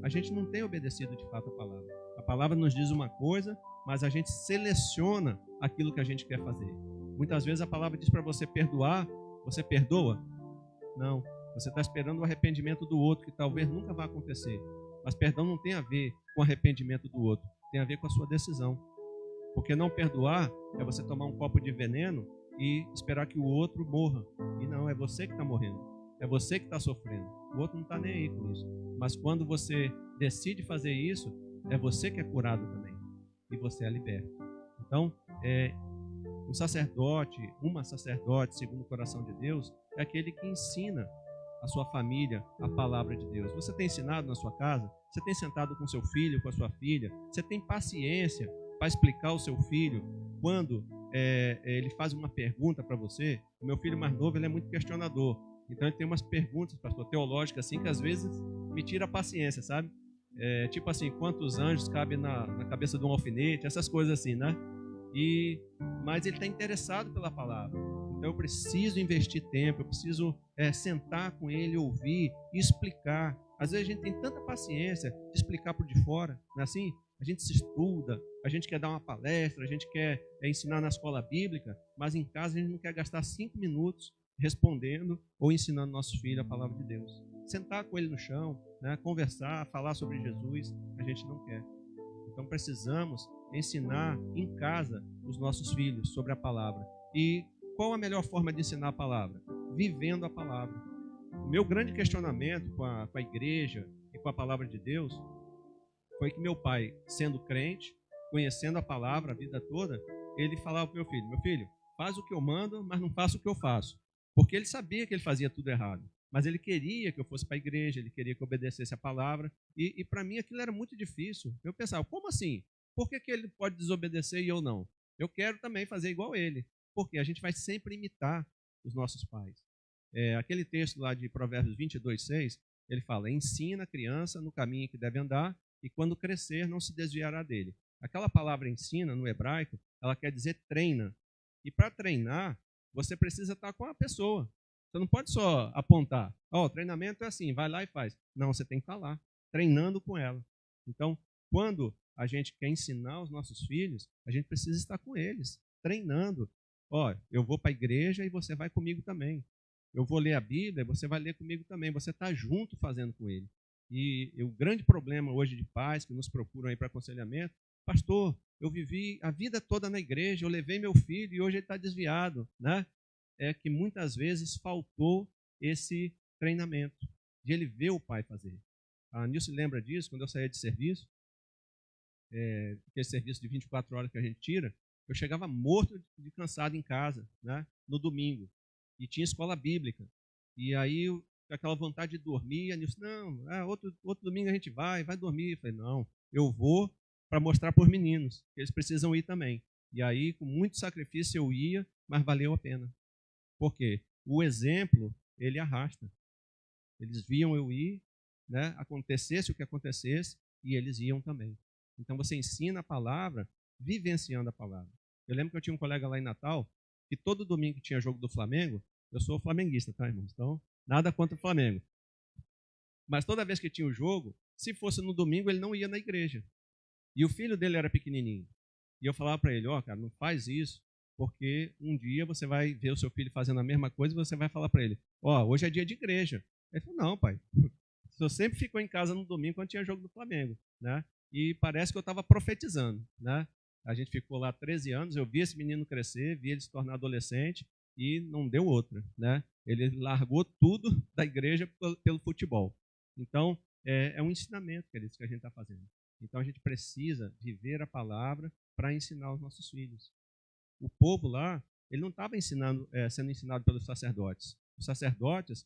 a gente não tem obedecido de fato a palavra. A palavra nos diz uma coisa, mas a gente seleciona aquilo que a gente quer fazer. Muitas vezes a palavra diz para você perdoar, você perdoa? Não. Você está esperando o arrependimento do outro, que talvez nunca vá acontecer. Mas perdão não tem a ver com o arrependimento do outro, tem a ver com a sua decisão. Porque não perdoar é você tomar um copo de veneno e esperar que o outro morra. E não, é você que está morrendo, é você que está sofrendo. O outro não está nem aí com isso. Mas quando você decide fazer isso, é você que é curado também. E você é liberto. Então, um sacerdote, uma sacerdote, segundo o coração de Deus, é aquele que ensina a sua família a palavra de Deus. Você tem ensinado na sua casa? Você tem sentado com seu filho, com a sua filha? Você tem paciência para explicar ao seu filho quando ele faz uma pergunta para você? O meu filho mais novo, ele é muito questionador. Então ele tem umas perguntas, pastor, teológicas assim, que às vezes me tira a paciência, sabe? Tipo assim, quantos anjos cabem na cabeça de um alfinete? Essas coisas assim, né? Mas ele está interessado pela palavra. Então eu preciso investir tempo, eu preciso sentar com ele, ouvir e explicar. Às vezes a gente tem tanta paciência de explicar por de fora, não é assim? A gente se estuda, a gente quer dar uma palestra, a gente quer ensinar na escola bíblica, mas em casa a gente não quer gastar 5 minutos respondendo ou ensinando nossos filhos a palavra de Deus. sentar com ele no chão, né, conversar, falar sobre Jesus, a gente não quer. Então precisamos ensinar em casa os nossos filhos sobre a palavra. E qual a melhor forma de ensinar a palavra? Vivendo a palavra. O meu grande questionamento com a igreja e com a palavra de Deus foi que meu pai, sendo crente, conhecendo a palavra a vida toda, ele falava para o meu filho, faz o que eu mando, mas não faça o que eu faço. Porque ele sabia que ele fazia tudo errado. Mas ele queria que eu fosse para a igreja, ele queria que eu obedecesse a palavra. E para mim aquilo era muito difícil. Eu pensava, como assim? Por que ele pode desobedecer e eu não? Eu quero também fazer igual ele. Porque a gente vai sempre imitar os nossos pais. Aquele texto lá de Provérbios 22:6, ele fala, ensina a criança no caminho que deve andar e quando crescer não se desviará dele. Aquela palavra ensina, no hebraico, ela quer dizer treina. E para treinar, você precisa estar com a pessoa. Você não pode só apontar, o treinamento é assim, vai lá e faz. Não, você tem que estar lá, treinando com ela. Então, quando a gente quer ensinar os nossos filhos, a gente precisa estar com eles, treinando. Eu vou para a igreja e você vai comigo também. Eu vou ler a Bíblia e você vai ler comigo também. Você está junto fazendo com ele. E o grande problema hoje de pais que nos procuram aí para aconselhamento, pastor, eu vivi a vida toda na igreja, eu levei meu filho e hoje ele está desviado, né? É que muitas vezes faltou esse treinamento, de ele ver o pai fazer. A Nilce lembra disso, quando eu saía de serviço, aquele serviço de 24 horas que a gente tira, eu chegava morto de cansado em casa, né, no domingo, e tinha escola bíblica. E aí, aquela vontade de dormir, a Nilce, não, outro domingo a gente vai dormir. Eu falei, não, eu vou para mostrar para os meninos, que eles precisam ir também. E aí, com muito sacrifício eu ia, mas valeu a pena. Por quê? O exemplo, ele arrasta. Eles viam eu ir, né, acontecesse o que acontecesse, e eles iam também. Então, você ensina a palavra, vivenciando a palavra. Eu lembro que eu tinha um colega lá em Natal, que todo domingo que tinha jogo do Flamengo, eu sou flamenguista, tá, irmãos? Então, nada contra o Flamengo. Mas toda vez que tinha o jogo, se fosse no domingo, ele não ia na igreja. E o filho dele era pequenininho. E eu falava para ele, cara, não faz isso, porque um dia você vai ver o seu filho fazendo a mesma coisa e você vai falar para ele, hoje é dia de igreja. Ele falou, não, pai, você sempre ficou em casa no domingo quando tinha jogo do Flamengo, né? E parece que eu estava profetizando, né? A gente ficou lá 13 anos, eu vi esse menino crescer, vi ele se tornar adolescente e não deu outra, né? Ele largou tudo da igreja pelo futebol. Então, é um ensinamento, queridos, que a gente está fazendo. Então, a gente precisa viver a palavra para ensinar os nossos filhos. O povo lá, ele não estava sendo ensinado pelos sacerdotes. Os sacerdotes,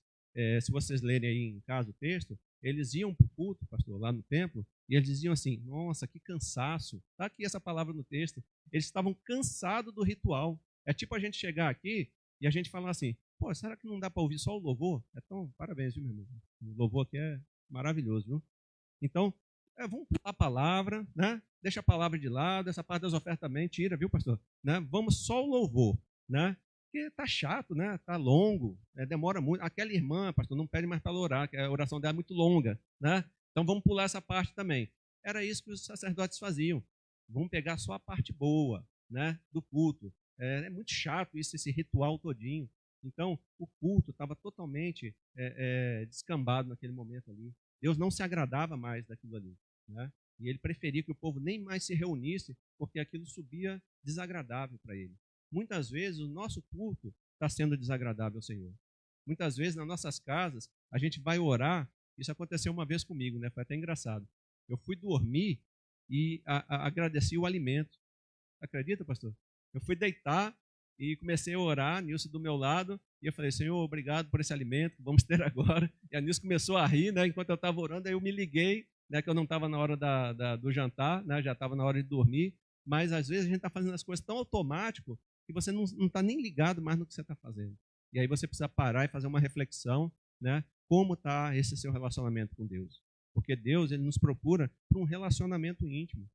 se vocês lerem aí em casa o texto, eles iam para o culto, pastor, lá no templo, e eles diziam assim, nossa, que cansaço. Está aqui essa palavra no texto. Eles estavam cansados do ritual. É tipo a gente chegar aqui e a gente falar assim, será que não dá para ouvir só o louvor? Então, parabéns, viu, meu irmão? O louvor aqui é maravilhoso, viu? Então, vamos pular a palavra, né? Deixa a palavra de lado, essa parte das ofertas também, tira, viu, pastor? Né? Vamos só o louvor, né? Porque tá chato, né? Tá longo, demora muito. Aquela irmã, pastor, não pede mais para ela orar, que a oração dela é muito longa, né? Então vamos pular essa parte também. Era isso que os sacerdotes faziam. Vamos pegar só a parte boa, né, do culto. É muito chato isso, esse ritual todinho. Então, o culto estava totalmente descambado naquele momento ali. Deus não se agradava mais daquilo ali, né? E ele preferia que o povo nem mais se reunisse, porque aquilo subia desagradável para ele. Muitas vezes o nosso culto está sendo desagradável ao Senhor. Muitas vezes nas nossas casas a gente vai orar. Isso aconteceu uma vez comigo, né? Foi até engraçado. Eu fui dormir e agradeci o alimento. Acredita, pastor? Eu fui deitar e comecei a orar, a Nilce do meu lado, e eu falei, Senhor, obrigado por esse alimento, vamos ter agora. E a Nilce começou a rir, né? Enquanto eu estava orando, aí eu me liguei, né? Que eu não estava na hora do jantar, né? Já estava na hora de dormir. Mas às vezes a gente está fazendo as coisas tão automático que você não está nem ligado mais no que você está fazendo. E aí você precisa parar e fazer uma reflexão, né? Como está esse seu relacionamento com Deus? Porque Deus, ele nos procura para um relacionamento íntimo.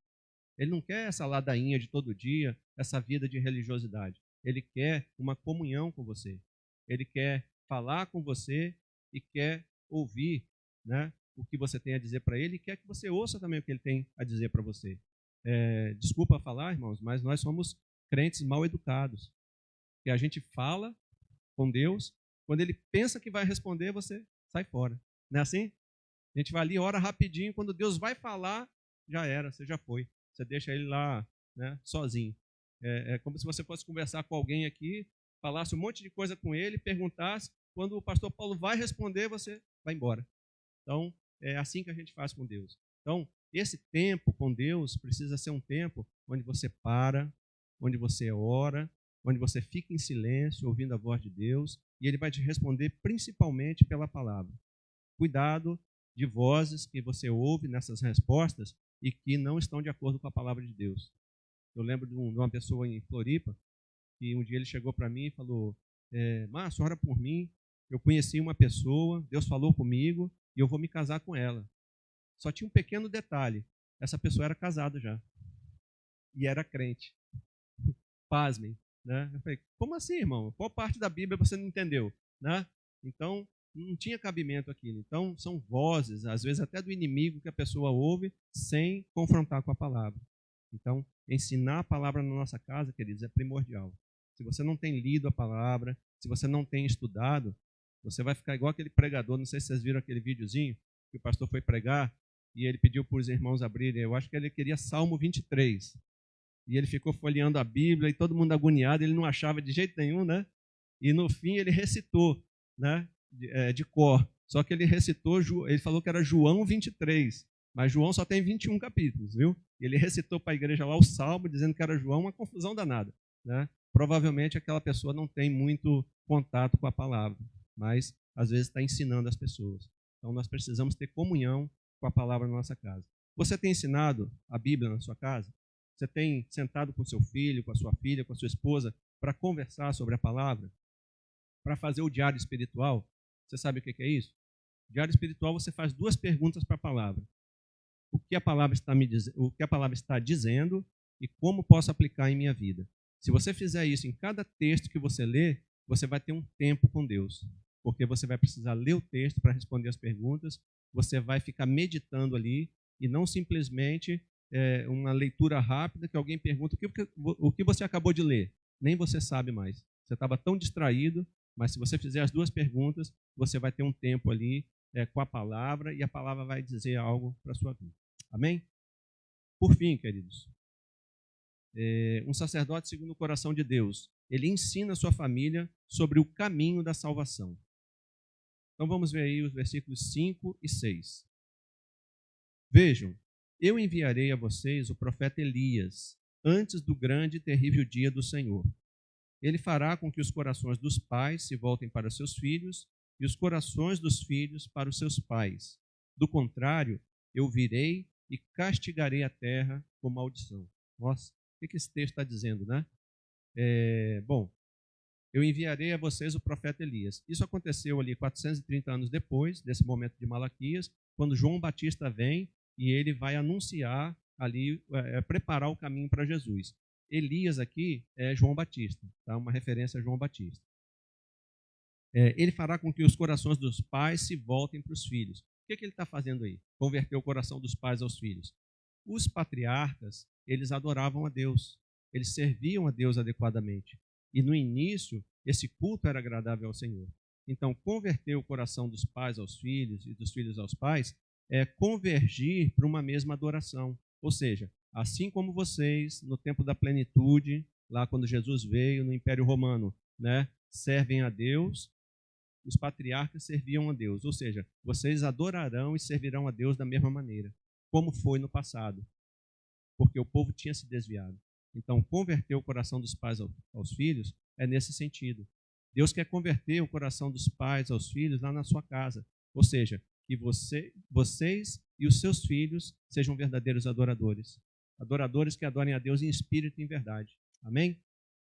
Ele não quer essa ladainha de todo dia, essa vida de religiosidade. Ele quer uma comunhão com você. Ele quer falar com você e quer ouvir, né, o que você tem a dizer para ele e quer que você ouça também o que ele tem a dizer para você. Desculpa falar, irmãos, mas nós somos crentes mal educados. Que a gente fala com Deus, quando ele pensa que vai responder, você sai fora. Não é assim? A gente vai ali, ora rapidinho, quando Deus vai falar, já era, você já foi. Você deixa ele lá, né, sozinho. É como se você fosse conversar com alguém aqui, falasse um monte de coisa com ele, perguntasse, quando o pastor Paulo vai responder, você vai embora. Então, é assim que a gente faz com Deus. Então, esse tempo com Deus precisa ser um tempo onde você para, onde você ora, onde você fica em silêncio, ouvindo a voz de Deus, e Ele vai te responder principalmente pela palavra. Cuidado de vozes que você ouve nessas respostas e que não estão de acordo com a palavra de Deus. Eu lembro de uma pessoa em Floripa, que um dia ele chegou para mim e falou, Márcio, ora por mim, eu conheci uma pessoa, Deus falou comigo e eu vou me casar com ela. Só tinha um pequeno detalhe, essa pessoa era casada já e era crente. Pasmem, né? Eu falei, como assim, irmão? Qual parte da Bíblia você não entendeu? Né? Então, não tinha cabimento aquilo. Então, são vozes, às vezes até do inimigo que a pessoa ouve sem confrontar com a palavra. Então, ensinar a palavra na nossa casa, queridos, é primordial. Se você não tem lido a palavra, se você não tem estudado, você vai ficar igual aquele pregador, não sei se vocês viram aquele videozinho, que o pastor foi pregar, e ele pediu para os irmãos abrirem, eu acho que ele queria Salmo 23. E ele ficou folheando a Bíblia, e todo mundo agoniado, ele não achava de jeito nenhum, né? E no fim ele recitou, né? De cor. Só que ele recitou, ele falou que era João 23, mas João só tem 21 capítulos, viu? Ele recitou para a igreja lá o Salmo, dizendo que era João, uma confusão danada, né? Provavelmente aquela pessoa não tem muito contato com a palavra, mas às vezes está ensinando as pessoas. Então nós precisamos ter comunhão com a palavra na nossa casa. Você tem ensinado a Bíblia na sua casa? Você tem sentado com seu filho, com a sua filha, com a sua esposa, para conversar sobre a palavra? Para fazer o diário espiritual? Você sabe o que é isso? Diário espiritual, você faz 2 perguntas para a palavra. O que a palavra está dizendo e como posso aplicar em minha vida. Se você fizer isso em cada texto que você lê, você vai ter um tempo com Deus, porque você vai precisar ler o texto para responder as perguntas, você vai ficar meditando ali e não simplesmente uma leitura rápida que alguém pergunta o que você acabou de ler. Nem você sabe mais. Você estava tão distraído, mas se você fizer as 2 perguntas, você vai ter um tempo ali com a palavra e a palavra vai dizer algo para a sua vida. Amém? Por fim, queridos, um sacerdote segundo o coração de Deus, ele ensina a sua família sobre o caminho da salvação. Então vamos ver aí os versículos 5 e 6. Vejam, eu enviarei a vocês o profeta Elias, antes do grande e terrível dia do Senhor. Ele fará com que os corações dos pais se voltem para seus filhos e os corações dos filhos para os seus pais. Do contrário, eu virei e castigarei a terra com maldição. Nossa, o que esse texto está dizendo, né? Bom, eu enviarei a vocês o profeta Elias. Isso aconteceu ali 430 anos depois desse momento de Malaquias, quando João Batista vem e ele vai anunciar ali, preparar o caminho para Jesus. Elias aqui é João Batista, tá? Uma referência a João Batista. Ele fará com que os corações dos pais se voltem para os filhos. O que ele está fazendo aí? Converter o coração dos pais aos filhos. Os patriarcas, eles adoravam a Deus, eles serviam a Deus adequadamente. E no início, esse culto era agradável ao Senhor. Então, converter o coração dos pais aos filhos e dos filhos aos pais é convergir para uma mesma adoração. Ou seja, assim como vocês, no tempo da plenitude, lá quando Jesus veio no Império Romano, né, servem a Deus, os patriarcas serviam a Deus. Ou seja, vocês adorarão e servirão a Deus da mesma maneira, como foi no passado, porque o povo tinha se desviado. Então, converter o coração dos pais aos filhos é nesse sentido. Deus quer converter o coração dos pais aos filhos lá na sua casa. Ou seja, que vocês e os seus filhos sejam verdadeiros adoradores. Adoradores que adorem a Deus em espírito e em verdade. Amém?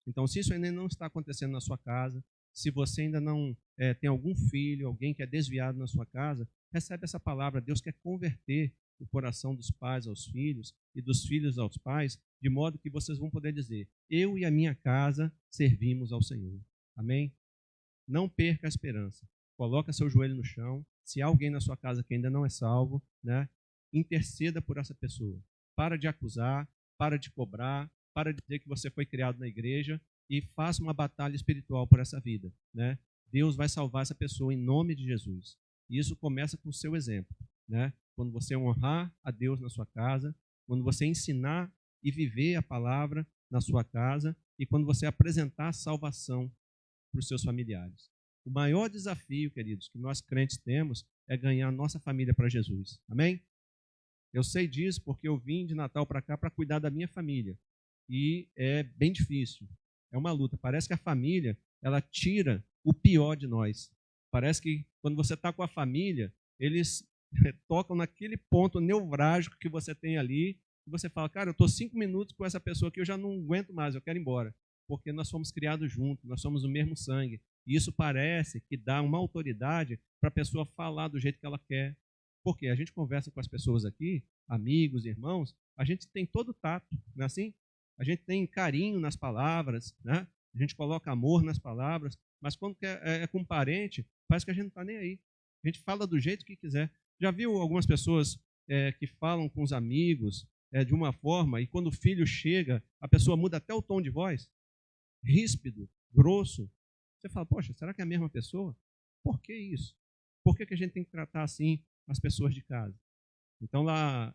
Então, se isso ainda não está acontecendo na sua casa, se você ainda não tem algum filho, alguém que é desviado na sua casa, recebe essa palavra. Deus quer converter o coração dos pais aos filhos e dos filhos aos pais, de modo que vocês vão poder dizer, eu e a minha casa servimos ao Senhor. Amém? Não perca a esperança. Coloca seu joelho no chão. Se há alguém na sua casa que ainda não é salvo, né, interceda por essa pessoa. Para de acusar, para de cobrar, para de dizer que você foi criado na igreja e faça uma batalha espiritual por essa vida. Né? Deus vai salvar essa pessoa em nome de Jesus. E isso começa com o seu exemplo, né? Quando você honrar a Deus na sua casa, quando você ensinar e viver a palavra na sua casa e quando você apresentar a salvação para os seus familiares. O maior desafio, queridos, que nós crentes temos é ganhar a nossa família para Jesus. Amém? Eu sei disso porque eu vim de Natal para cá para cuidar da minha família. E é bem difícil. É uma luta. Parece que a família, ela tira o pior de nós. Parece que quando você está com a família, eles tocam naquele ponto nevrálgico que você tem ali e você fala, cara, eu estou 5 minutos com essa pessoa que eu já não aguento mais, eu quero ir embora. Porque nós fomos criados juntos, nós somos o mesmo sangue. E isso parece que dá uma autoridade para a pessoa falar do jeito que ela quer. Porque a gente conversa com as pessoas aqui, amigos, irmãos, a gente tem todo o tato, não é assim? A gente tem carinho nas palavras, né? A gente coloca amor nas palavras, mas quando é com um parente, parece que a gente não está nem aí. A gente fala do jeito que quiser. Já viu algumas pessoas que falam com os amigos de uma forma, e quando o filho chega, a pessoa muda até o tom de voz? Ríspido, grosso. Você fala, poxa, será que é a mesma pessoa? Por que isso? Por que a gente tem que tratar assim as pessoas de casa? Então lá,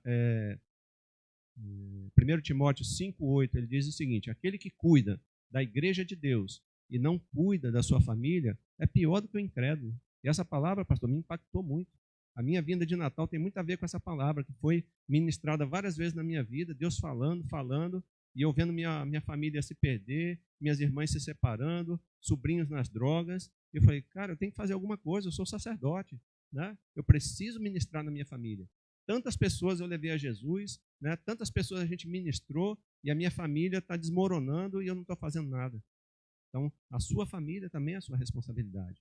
1 Timóteo 5,8, ele diz o seguinte, aquele que cuida da igreja de Deus e não cuida da sua família é pior do que o incrédulo. E essa palavra, pastor, me impactou muito. A minha vinda de Natal tem muito a ver com essa palavra que foi ministrada várias vezes na minha vida, Deus falando, e eu vendo minha família se perder, minhas irmãs se separando, sobrinhos nas drogas. Eu falei, cara, eu tenho que fazer alguma coisa, eu sou sacerdote, né? Eu preciso ministrar na minha família. Tantas pessoas eu levei a Jesus, né? Tantas pessoas a gente ministrou e a minha família está desmoronando e eu não estou fazendo nada. Então, a sua família também é a sua responsabilidade.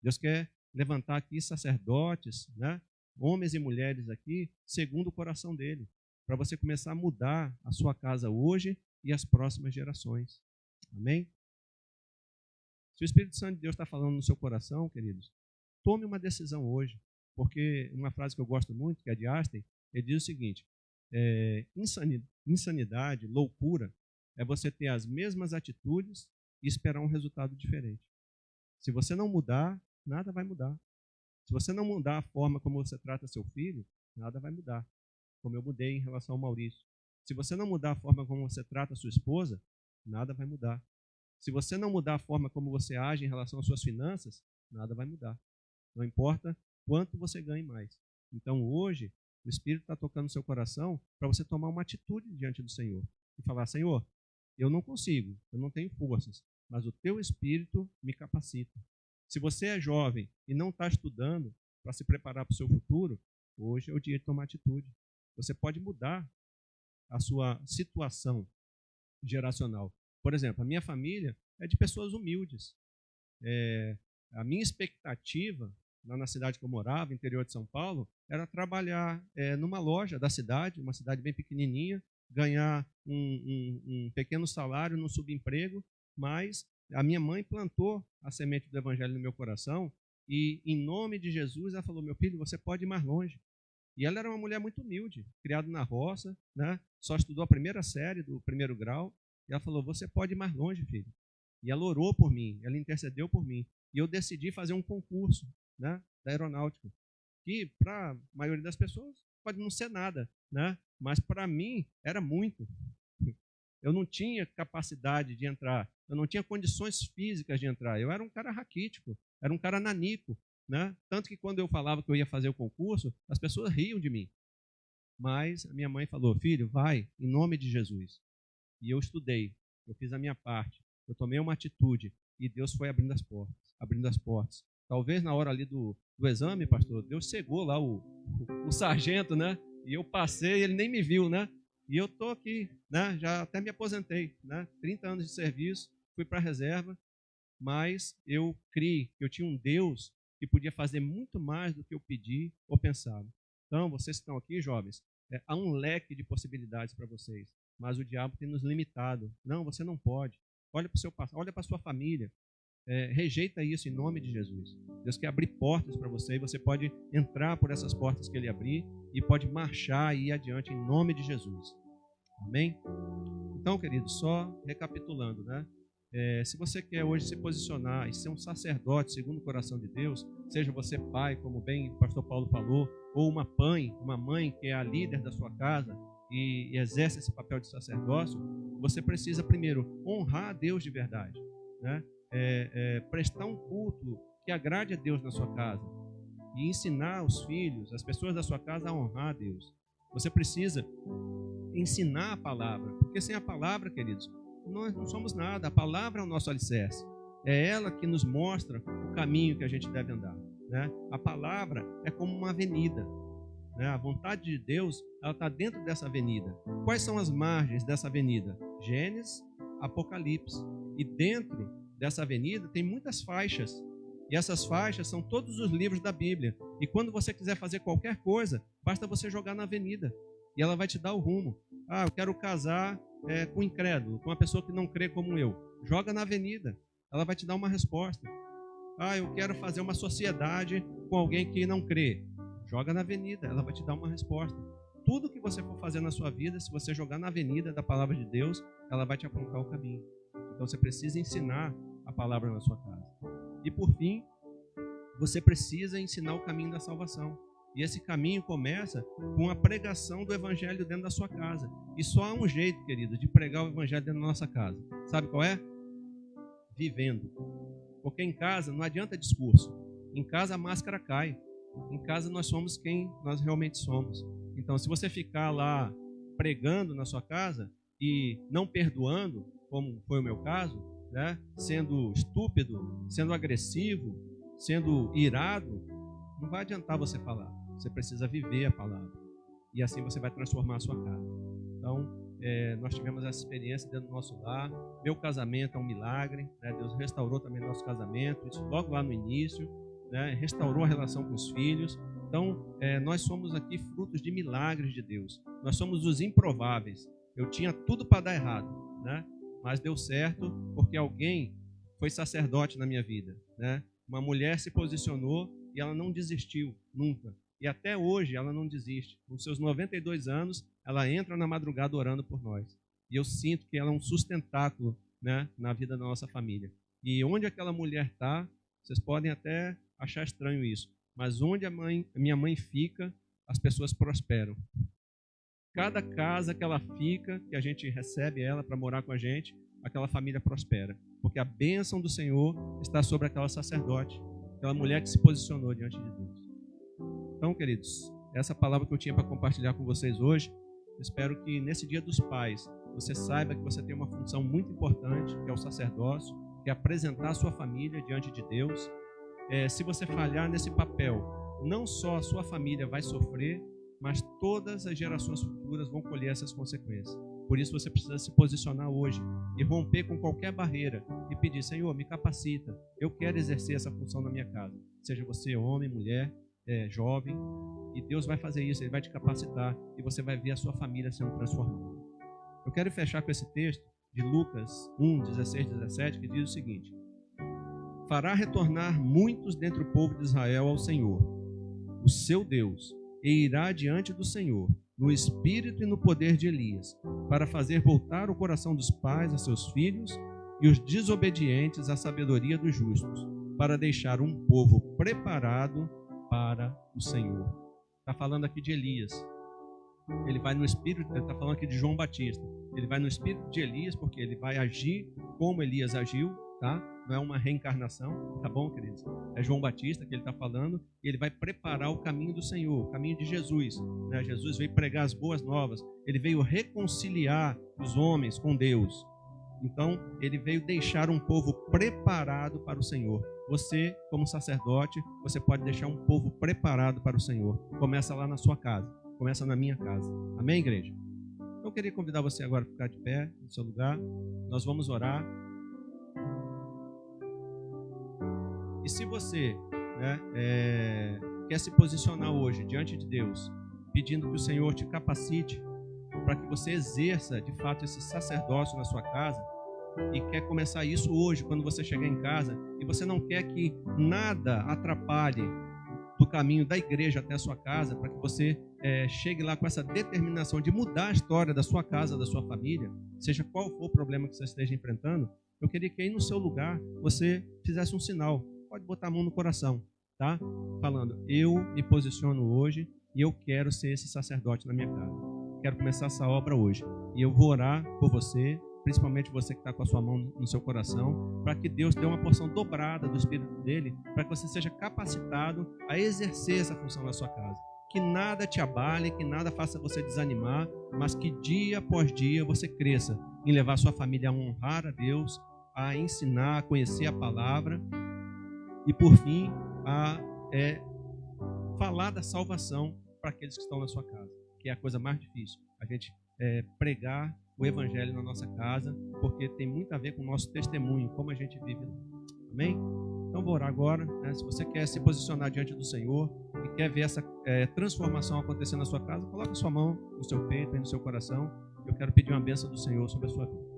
Deus quer levantar aqui sacerdotes, né? Homens e mulheres aqui, segundo o coração dele, para você começar a mudar a sua casa hoje e as próximas gerações. Amém? Se o Espírito Santo de Deus está falando no seu coração, queridos, tome uma decisão hoje, porque uma frase que eu gosto muito, que é de Einstein, ele diz o seguinte, insanidade, loucura, é você ter as mesmas atitudes e esperar um resultado diferente. Se você não mudar, nada vai mudar. Se você não mudar a forma como você trata seu filho, nada vai mudar. Como eu mudei em relação ao Maurício. Se você não mudar a forma como você trata a sua esposa, nada vai mudar. Se você não mudar a forma como você age em relação às suas finanças, nada vai mudar. Não importa quanto você ganhe mais. Então hoje, o Espírito está tocando no seu coração para você tomar uma atitude diante do Senhor. E falar, Senhor, eu não consigo, eu não tenho forças, mas o teu Espírito me capacita. Se você é jovem e não está estudando para se preparar para o seu futuro, hoje é o dia de tomar atitude. Você pode mudar a sua situação geracional. Por exemplo, a minha família é de pessoas humildes. A minha expectativa, lá na cidade que eu morava, interior de São Paulo, era trabalhar numa loja da cidade, uma cidade bem pequenininha, ganhar um pequeno salário no subemprego, mas a minha mãe plantou a semente do evangelho no meu coração e, em nome de Jesus, ela falou, meu filho, você pode ir mais longe. E ela era uma mulher muito humilde, criada na roça, né? Só estudou a primeira série do 1º grau. E ela falou, você pode ir mais longe, filho. E ela orou por mim, ela intercedeu por mim. E eu decidi fazer um concurso, né, da aeronáutica, que para a maioria das pessoas pode não ser nada, né? Mas para mim era muito. Eu não tinha capacidade de entrar, eu não tinha condições físicas de entrar. Eu era um cara raquítico, era um cara nanico. Né? Tanto que quando eu falava que eu ia fazer o concurso, as pessoas riam de mim. Mas a minha mãe falou, filho, vai, em nome de Jesus. E eu estudei, eu fiz a minha parte, eu tomei uma atitude e Deus foi abrindo as portas. Talvez na hora ali do exame, pastor, Deus cegou lá o sargento, né? E eu passei, ele nem me viu, né? E eu estou aqui, né? Já até me aposentei, né? 30 anos de serviço, fui para a reserva, mas eu criei que eu tinha um Deus que podia fazer muito mais do que eu pedi ou pensava. Então, vocês que estão aqui, jovens, há um leque de possibilidades para vocês, mas o diabo tem nos limitado. Não, você não pode. Olha para o seu passado, olha para a sua família. Rejeita isso em nome de Jesus. Deus quer abrir portas para você e você pode entrar por essas portas que Ele abrir e pode marchar e ir adiante em nome de Jesus. Amém? Então, queridos, só recapitulando, né? se você quer hoje se posicionar e ser um sacerdote segundo o coração de Deus, seja você pai, como bem o pastor Paulo falou, ou uma mãe que é a líder da sua casa e exerce esse papel de sacerdócio, você precisa primeiro honrar a Deus de verdade, né? Prestar um culto que agrade a Deus na sua casa e ensinar os filhos, as pessoas da sua casa a honrar a Deus. Você precisa ensinar a palavra, porque sem a palavra, queridos, nós não somos nada. A palavra é o nosso alicerce, é ela que nos mostra o caminho que a gente deve andar, né? A palavra é como uma avenida, né? A vontade de Deus, ela está dentro dessa avenida. Quais são as margens dessa avenida? Gênesis, Apocalipse. E dentro dessa avenida tem muitas faixas, e essas faixas são todos os livros da Bíblia. E quando você quiser fazer qualquer coisa, basta você jogar na avenida e ela vai te dar o rumo. Eu quero casar com um incrédulo, com uma pessoa que não crê como eu. Joga na avenida, ela vai te dar uma resposta. Eu quero fazer uma sociedade com alguém que não crê. Joga na avenida, ela vai te dar uma resposta. Tudo que você for fazer na sua vida, se você jogar na avenida da palavra de Deus, ela vai te apontar o caminho. Então você precisa ensinar a palavra na sua casa. E por fim, você precisa ensinar o caminho da salvação. E esse caminho começa com a pregação do evangelho dentro da sua casa. E só há um jeito, querido, de pregar o evangelho dentro da nossa casa. Sabe qual é? Vivendo. Porque em casa não adianta discurso. Em casa a máscara cai. Em casa nós somos quem nós realmente somos. Então, se você ficar lá pregando na sua casa e não perdoando, como foi o meu caso, né? Sendo estúpido, sendo agressivo, sendo irado, não vai adiantar você falar. Você precisa viver a palavra. E assim você vai transformar a sua casa. Então, nós tivemos essa experiência dentro do nosso lar. Meu casamento é um milagre, né? Deus restaurou também nosso casamento, isso logo lá no início, né? Restaurou a relação com os filhos. Então, nós somos aqui frutos de milagres de Deus. Nós somos os improváveis. Eu tinha tudo para dar errado, né? Mas deu certo porque alguém foi sacerdote na minha vida, né? Uma mulher se posicionou e ela não desistiu nunca. E até hoje ela não desiste. Com seus 92 anos, ela entra na madrugada orando por nós. E eu sinto que ela é um sustentáculo, né, na vida da nossa família. E onde aquela mulher está, vocês podem até achar estranho isso, mas onde a minha mãe fica, as pessoas prosperam. Cada casa que ela fica, que a gente recebe ela para morar com a gente, aquela família prospera. Porque a bênção do Senhor está sobre aquela sacerdote, aquela mulher que se posicionou diante de Deus. Então, queridos, essa palavra que eu tinha para compartilhar com vocês hoje, eu espero que nesse Dia dos Pais, você saiba que você tem uma função muito importante, que é o sacerdócio, que é apresentar a sua família diante de Deus. Se você falhar nesse papel, não só a sua família vai sofrer, mas todas as gerações futuras vão colher essas consequências. Por isso você precisa se posicionar hoje e romper com qualquer barreira e pedir: Senhor, me capacita, eu quero exercer essa função na minha casa. Seja você homem, mulher, jovem, e Deus vai fazer isso, Ele vai te capacitar e você vai ver a sua família sendo transformada. Eu quero fechar com esse texto de Lucas 1, 16, 17, que diz o seguinte: fará retornar muitos dentre o povo de Israel ao Senhor, o seu Deus, e irá diante do Senhor, no espírito e no poder de Elias, para fazer voltar o coração dos pais a seus filhos e os desobedientes à sabedoria dos justos, para deixar um povo preparado para o Senhor. Está falando aqui de Elias. Ele vai no espírito, ele está falando aqui de João Batista. Ele vai no espírito de Elias, porque ele vai agir como Elias agiu, tá? Não é uma reencarnação, tá bom, queridos? É João Batista que ele está falando, e ele vai preparar o caminho do Senhor, o caminho de Jesus, né? Jesus veio pregar as boas novas, ele veio reconciliar os homens com Deus. Então, ele veio deixar um povo preparado para o Senhor. Você, como sacerdote, você pode deixar um povo preparado para o Senhor. Começa lá na sua casa, começa na minha casa. Amém, igreja? Eu queria convidar você agora a ficar de pé no seu lugar. Nós vamos orar. E se você, né, quer se posicionar hoje diante de Deus, pedindo que o Senhor te capacite para que você exerça de fato esse sacerdócio na sua casa, e quer começar isso hoje, quando você chegar em casa, e você não quer que nada atrapalhe do caminho da igreja até a sua casa, para que você chegue lá com essa determinação de mudar a história da sua casa, da sua família, seja qual for o problema que você esteja enfrentando, eu queria que aí no seu lugar você fizesse um sinal. Pode botar a mão no coração, tá? Falando, eu me posiciono hoje e eu quero ser esse sacerdote na minha casa. Quero começar essa obra hoje. E eu vou orar por você, principalmente você que está com a sua mão no seu coração, para que Deus dê uma porção dobrada do Espírito dele, para que você seja capacitado a exercer essa função na sua casa. Que nada te abale, que nada faça você desanimar, mas que dia após dia você cresça em levar sua família a honrar a Deus, a ensinar, a conhecer a palavra e, por fim, a falar da salvação para aqueles que estão na sua casa, que é a coisa mais difícil. A gente pregar o evangelho na nossa casa, porque tem muito a ver com o nosso testemunho, como a gente vive. Amém? Então vou orar agora, né? Se você quer se posicionar diante do Senhor e quer ver essa transformação acontecer na sua casa, coloque a sua mão no seu peito e no seu coração. Eu quero pedir uma bênção do Senhor sobre a sua vida.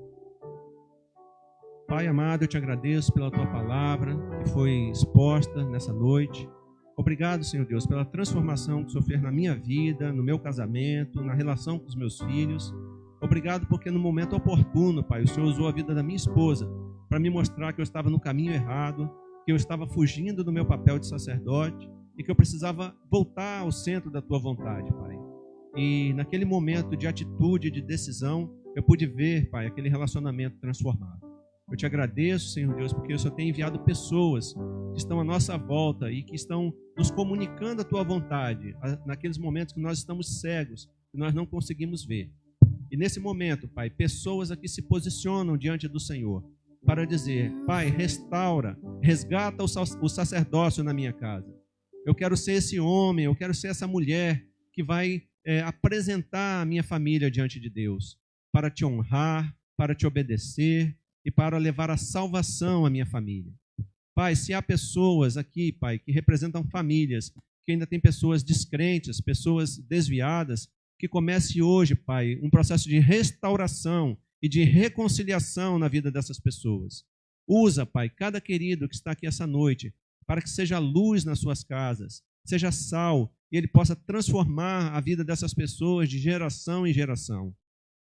Pai amado, eu te agradeço pela tua palavra que foi exposta nessa noite. Obrigado, Senhor Deus, pela transformação que o Senhor fez na minha vida, no meu casamento, na relação com os meus filhos. Obrigado porque no momento oportuno, Pai, o Senhor usou a vida da minha esposa para me mostrar que eu estava no caminho errado, que eu estava fugindo do meu papel de sacerdote e que eu precisava voltar ao centro da tua vontade, Pai. E naquele momento de atitude, de decisão, eu pude ver, Pai, aquele relacionamento transformado. Eu te agradeço, Senhor Deus, porque o Senhor tem enviado pessoas que estão à nossa volta e que estão nos comunicando a tua vontade, naqueles momentos que nós estamos cegos, que nós não conseguimos ver. E nesse momento, Pai, pessoas aqui se posicionam diante do Senhor para dizer, Pai, restaura, resgata o sacerdócio na minha casa. Eu quero ser esse homem, eu quero ser essa mulher que vai apresentar a minha família diante de Deus, para te honrar, para te obedecer e para levar a salvação à minha família. Pai, se há pessoas aqui, Pai, que representam famílias, que ainda tem pessoas descrentes, pessoas desviadas, que comece hoje, Pai, um processo de restauração e de reconciliação na vida dessas pessoas. Usa, Pai, cada querido que está aqui essa noite, para que seja luz nas suas casas, seja sal, e ele possa transformar a vida dessas pessoas de geração em geração.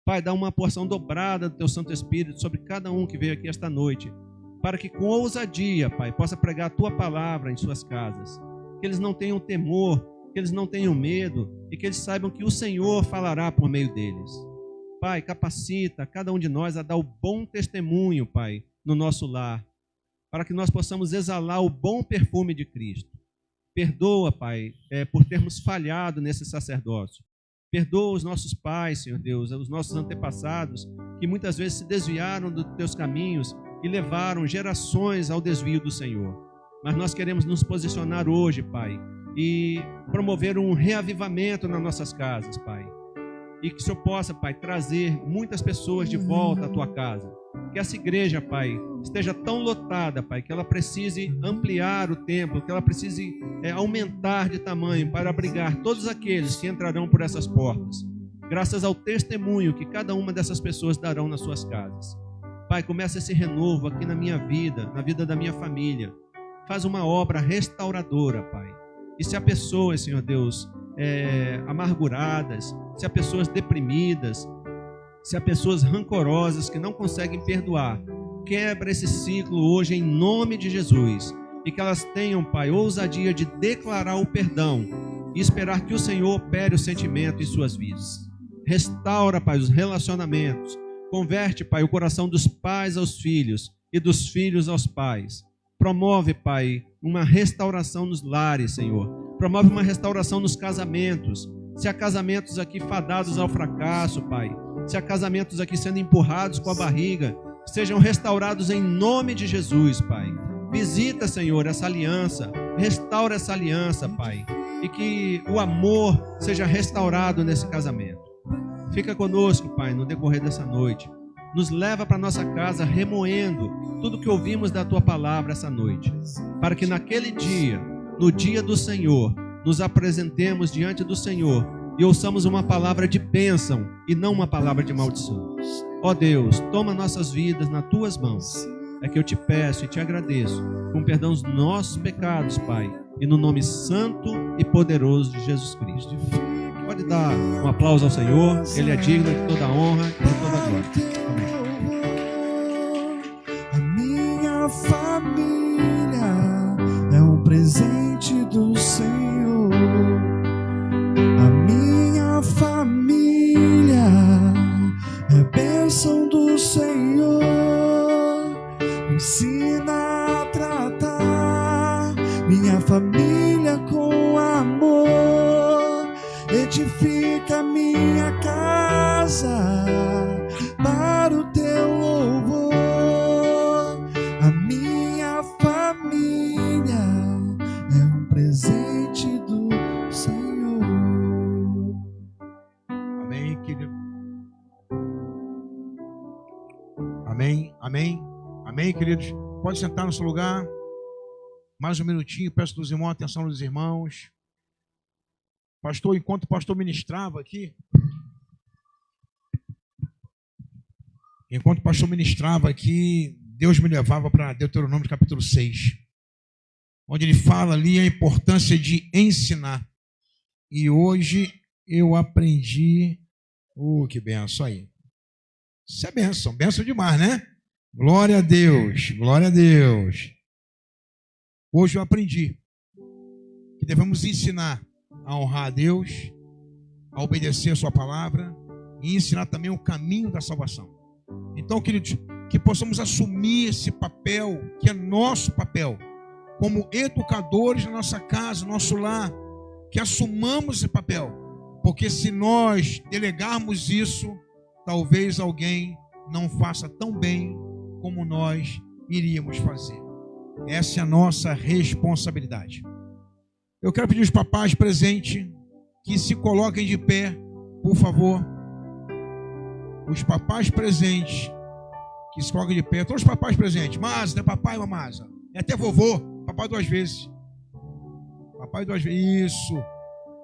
Pai, dá uma porção dobrada do Teu Santo Espírito sobre cada um que veio aqui esta noite, para que com ousadia, Pai, possa pregar a Tua palavra em suas casas. Que eles não tenham temor, que eles não tenham medo e que eles saibam que o Senhor falará por meio deles. Pai, capacita cada um de nós a dar o bom testemunho, Pai, no nosso lar, para que nós possamos exalar o bom perfume de Cristo. Perdoa, Pai, por termos falhado nesse sacerdócio. Perdoa os nossos pais, Senhor Deus, os nossos antepassados, que muitas vezes se desviaram dos Teus caminhos e levaram gerações ao desvio do Senhor. Mas nós queremos nos posicionar hoje, Pai, e promover um reavivamento nas nossas casas, Pai. E que o Senhor possa, Pai, trazer muitas pessoas de volta à Tua casa. Que essa igreja, Pai, esteja tão lotada, Pai, que ela precise ampliar o templo, que ela precise aumentar de tamanho para abrigar todos aqueles que entrarão por essas portas. Graças ao testemunho que cada uma dessas pessoas darão nas suas casas. Pai, começa esse renovo aqui na minha vida, na vida da minha família. Faz uma obra restauradora, Pai. E se há pessoas, Senhor Deus, amarguradas, se há pessoas deprimidas, se há pessoas rancorosas que não conseguem perdoar, quebra esse ciclo hoje em nome de Jesus. E que elas tenham, Pai, ousadia de declarar o perdão e esperar que o Senhor opere o sentimento em suas vidas. Restaura, Pai, os relacionamentos. Converte, Pai, o coração dos pais aos filhos e dos filhos aos pais. Promove, Pai, uma restauração nos lares, Senhor. Promove uma restauração nos casamentos. Se há casamentos aqui fadados ao fracasso, Pai. Se há casamentos aqui sendo empurrados com a barriga, sejam restaurados em nome de Jesus, Pai. Visita, Senhor, essa aliança. Restaura essa aliança, Pai. E que o amor seja restaurado nesse casamento. Fica conosco, Pai, no decorrer dessa noite. Nos leva para nossa casa remoendo tudo que ouvimos da Tua palavra essa noite, para que naquele dia, no dia do Senhor, nos apresentemos diante do Senhor e ouçamos uma palavra de bênção e não uma palavra de maldição. Ó Deus, toma nossas vidas nas Tuas mãos. É que eu te peço e te agradeço, com perdão dos nossos pecados, Pai, e no nome santo e poderoso de Jesus Cristo. Pode dar um aplauso ao Senhor, Ele é digno de toda a honra e de toda a glória. Amém. minha família com amor, edifica minha casa para o teu louvor. A minha família é um presente do Senhor. Amém, querido. Amém, amém, amém, queridos. Pode sentar no seu lugar. Mais um minutinho, peço dos irmãos, atenção dos irmãos. Pastor, enquanto o pastor ministrava aqui, Deus me levava para Deuteronômio capítulo 6, onde ele fala ali a importância de ensinar. E hoje eu aprendi, que benção aí. Isso é benção, benção demais, né? Glória a Deus, glória a Deus. Hoje eu aprendi que devemos ensinar a honrar a Deus, a obedecer a sua palavra e ensinar também o caminho da salvação. Então, queridos, que possamos assumir esse papel, que é nosso papel, como educadores da nossa casa, nosso lar, que assumamos esse papel, porque se nós delegarmos isso, talvez alguém não faça tão bem como nós iríamos fazer. Essa é a nossa responsabilidade. Eu quero pedir aos papais presentes que se coloquem de pé, por favor. Os papais presentes que se coloquem de pé. Todos os papais presentes. Masa, não é papai, mamasa. É até vovô. Papai 2 vezes. Papai 2 vezes. Isso.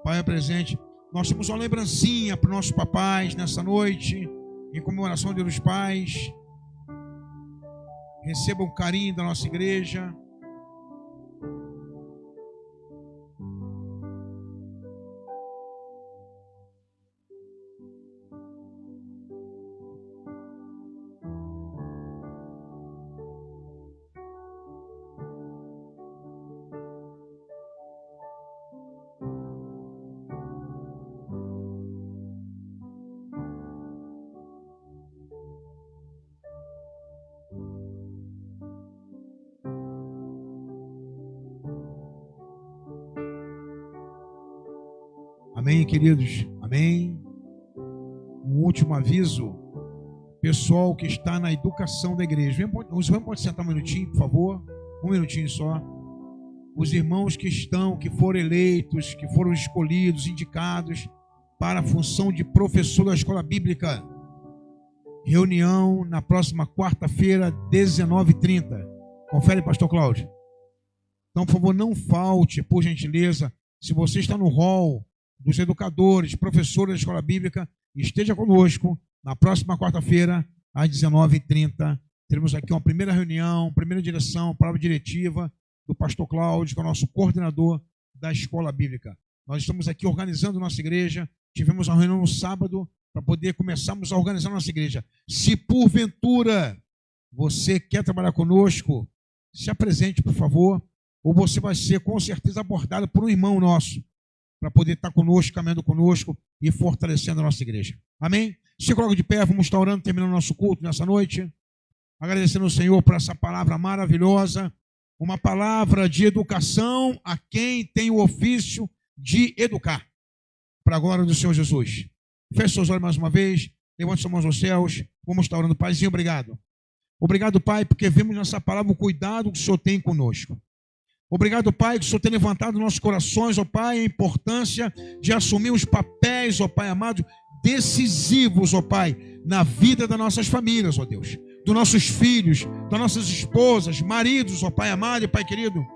Pai é presente. Nós temos uma lembrancinha para os nossos papais nessa noite, em comemoração do Dia dos Pais. Recebam o carinho da nossa igreja. Amém, queridos? Amém. Um último aviso. Pessoal que está na educação da igreja. Os irmãos podem sentar um minutinho, por favor. Um minutinho só. Os irmãos que foram eleitos, que foram escolhidos, indicados para a função de professor da escola bíblica. Reunião na próxima quarta-feira, 19h30. Confere, pastor Cláudio. Então, por favor, não falte, por gentileza. Se você está no hall dos educadores, professores da escola bíblica, esteja conosco na próxima quarta-feira, às 19h30. Teremos aqui uma primeira reunião, primeira direção, palavra diretiva do pastor Cláudio, que é o nosso coordenador da escola bíblica. Nós estamos aqui organizando nossa igreja. Tivemos uma reunião no sábado para poder começarmos a organizar nossa igreja. Se porventura você quer trabalhar conosco, se apresente, por favor, ou você vai ser com certeza abordado por um irmão nosso, para poder estar conosco, caminhando conosco e fortalecendo a nossa igreja. Amém? Se coloca de pé, vamos estar orando, terminando nosso culto nessa noite. Agradecendo ao Senhor por essa palavra maravilhosa, uma palavra de educação a quem tem o ofício de educar. Para a glória do Senhor Jesus. Feche seus olhos mais uma vez, levante suas mãos aos céus, vamos estar orando. Paizinho, obrigado. Obrigado, Pai, porque vemos nessa palavra o cuidado que o Senhor tem conosco. Obrigado, Pai, que o Senhor tem levantado nossos corações, ó Pai, a importância de assumir os papéis, ó Pai amado, decisivos, ó Pai, na vida das nossas famílias, ó Deus, dos nossos filhos, das nossas esposas, maridos, ó Pai amado e Pai querido.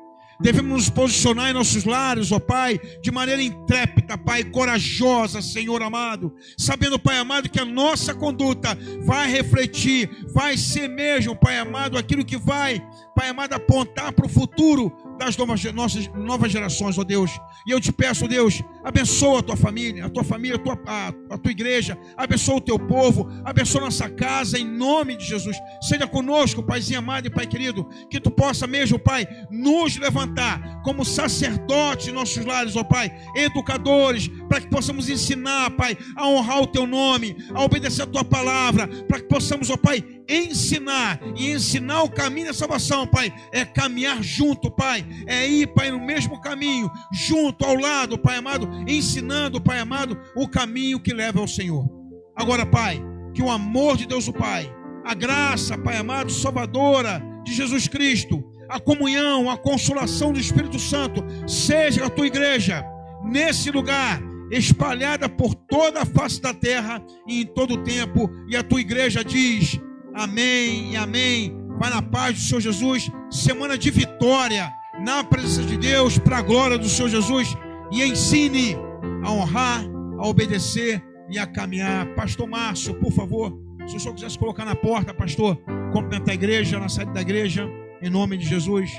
Devemos nos posicionar em nossos lares, ó Pai, de maneira intrépida, Pai, corajosa, Senhor amado, sabendo, Pai amado, que a nossa conduta vai refletir, vai ser mesmo, Pai amado, aquilo que vai, Pai amado, apontar para o futuro das nossas novas gerações, ó Deus. E eu te peço, Deus, abençoa a tua família, a tua igreja, abençoa o teu povo, abençoa a nossa casa, em nome de Jesus. Seja conosco, Paizinho amado e Pai querido, que tu possa mesmo, Pai, nos levantar como sacerdotes em nossos lares, ó Pai, educadores, para que possamos ensinar, Pai, a honrar o Teu nome, a obedecer a Tua palavra, para que possamos, ó Pai, ensinar o caminho da salvação, Pai, é caminhar junto, Pai, é ir, Pai, no mesmo caminho, junto, ao lado, Pai amado, ensinando, Pai amado, o caminho que leva ao Senhor. Agora, Pai, que o amor de Deus o Pai, a graça, Pai amado, salvadora de Jesus Cristo, a comunhão, a consolação do Espírito Santo seja a Tua igreja nesse lugar, espalhada por toda a face da terra e em todo o tempo. E a Tua igreja diz amém e amém. Vai na paz do Senhor Jesus. Semana de vitória na presença de Deus, para a glória do Senhor Jesus. E ensine a honrar, a obedecer e a caminhar. Pastor Márcio, por favor, se o senhor quiser se colocar na porta, pastor, cumprimentar a igreja, na saída da igreja, em nome de Jesus.